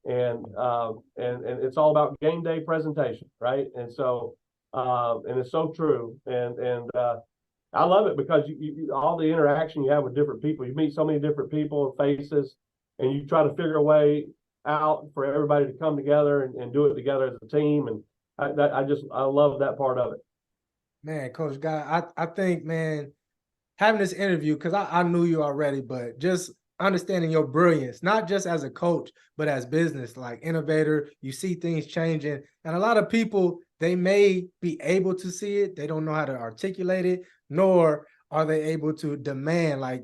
Speaker 2: and it's all about game day presentation, right? And so, and it's so true. And I love it because you all the interaction you have with different people, you meet so many different people and faces, and you try to figure a way out for everybody to come together and do it together as a team. And I love that part of it.
Speaker 1: Man, Coach Guy, I think, man, having this interview, because I knew you already, but just understanding your brilliance, not just as a coach, but as business, like innovator, you see things changing. And a lot of people, they may be able to see it. They don't know how to articulate it, nor are they able to demand. Like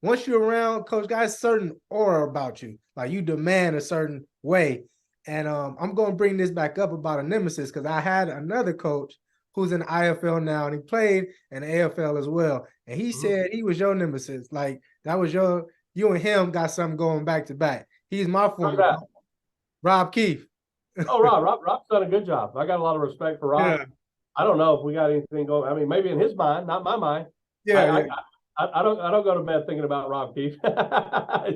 Speaker 1: once you're around Coach Guy, certain aura about you. Like you demand a certain way. And I'm going to bring this back up about a nemesis, because I had another coach who's in the IFL now, and he played in the AFL as well. And he said he was your nemesis. Like that was you and him got something going back to back. He's my former Rob Keefe.
Speaker 2: Oh, Rob's done a good job. I got a lot of respect for Rob. Yeah. I don't know if we got anything going. I mean, maybe in his mind, not my mind.
Speaker 1: Yeah,
Speaker 2: I don't go to bed thinking about Rob Keefe.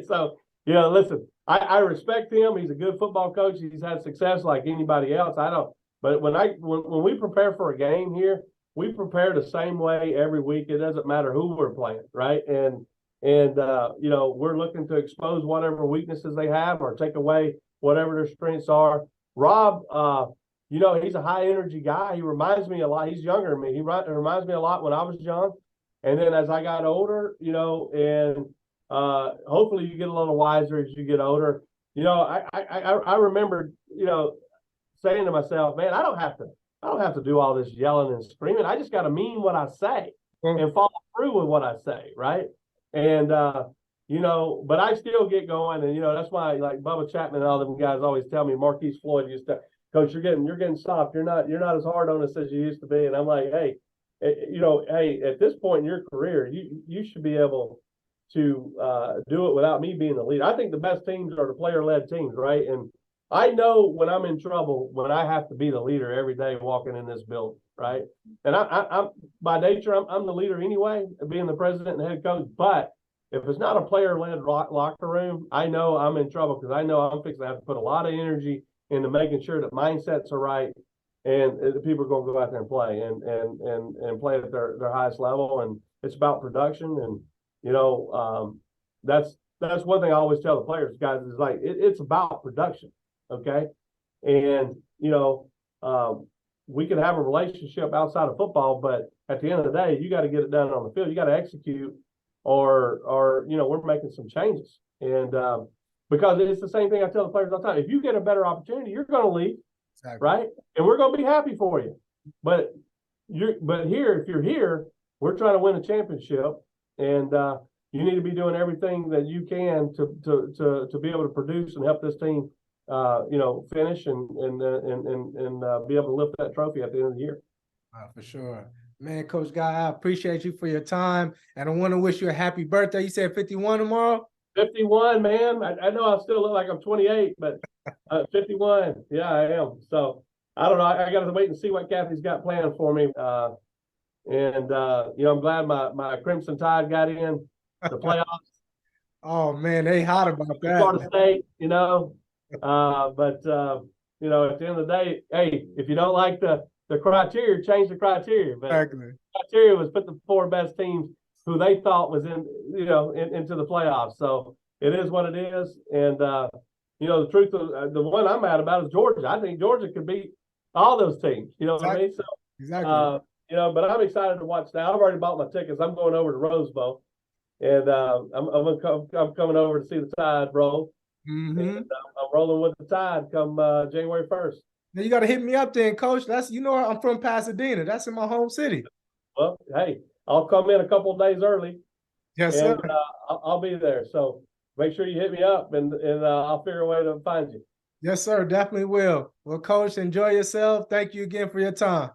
Speaker 2: So, listen, I respect him. He's a good football coach. He's had success like anybody else. But when we prepare for a game here, we prepare the same way every week. It doesn't matter who we're playing, right? And we're looking to expose whatever weaknesses they have or take away whatever their strengths are. Rob, he's a high energy guy. He reminds me a lot. He's younger than me. He reminds me a lot when I was young. And then as I got older, and hopefully you get a little wiser as you get older. I remember, saying to myself, man, I don't have to do all this yelling and screaming. I just got to mean what I say and follow through with what I say, right? And but I still get going, and that's why like Bubba Chapman and all them guys always tell me, Marquise Floyd used to, Coach, you're getting soft. You're not as hard on us as you used to be. And I'm like, hey, at this point in your career, you should be able to do it without me being the leader. I think the best teams are the player-led teams, right? And I know when I'm in trouble, when I have to be the leader every day walking in this building, right? And I'm by nature, I'm the leader anyway, being the president and head coach. But if it's not a player-led locker room, I know I'm in trouble, because I know I'm fixing to have to put a lot of energy into making sure that mindsets are right, and the people are going to go out there and play and play at their highest level. And it's about production. And that's one thing I always tell the players, guys, is like it's about production. Okay. And, we can have a relationship outside of football, but at the end of the day, you got to get it done on the field. You got to execute or we're making some changes. And because it's the same thing I tell the players all the time. If you get a better opportunity, you're going to leave. Exactly. Right. And we're going to be happy for you. But here, if you're here, we're trying to win a championship, and you need to be doing everything that you can to be able to produce and help this team finish and be able to lift that trophy at the end of the year.
Speaker 1: For sure. Man, Coach Guy, I appreciate you for your time, and I want to wish you a happy birthday. You said 51 tomorrow?
Speaker 2: 51, man. I know I still look like I'm 28, but 51. Yeah, I am. So I don't know. I got to wait and see what Kathy's got planned for me. I'm glad my Crimson Tide got in the playoffs.
Speaker 1: Oh man, they hot about that.
Speaker 2: Florida State, at the end of the day, hey, if you don't like the criteria, change the criteria. But
Speaker 1: Exactly.
Speaker 2: the criteria was put the 4 best teams who they thought was into the playoffs. So it is what it is. And the truth of the one I'm mad about is Georgia. I think Georgia could beat all those teams. You know what I mean? So
Speaker 1: exactly.
Speaker 2: but I'm excited to watch now. I've already bought my tickets. I'm going over to Rose Bowl. And I'm coming over to see the Tide roll.
Speaker 1: Mm-hmm.
Speaker 2: And I'm rolling with the Tide come January 1st.
Speaker 1: Now you got to hit me up then, Coach. I'm from Pasadena. That's in my home city.
Speaker 2: Well, hey, I'll come in a couple of days early.
Speaker 1: Yes,
Speaker 2: and,
Speaker 1: sir.
Speaker 2: I'll be there. So make sure you hit me up, and I'll figure a way to find you.
Speaker 1: Yes, sir. Definitely will. Well, Coach, enjoy yourself. Thank you again for your time.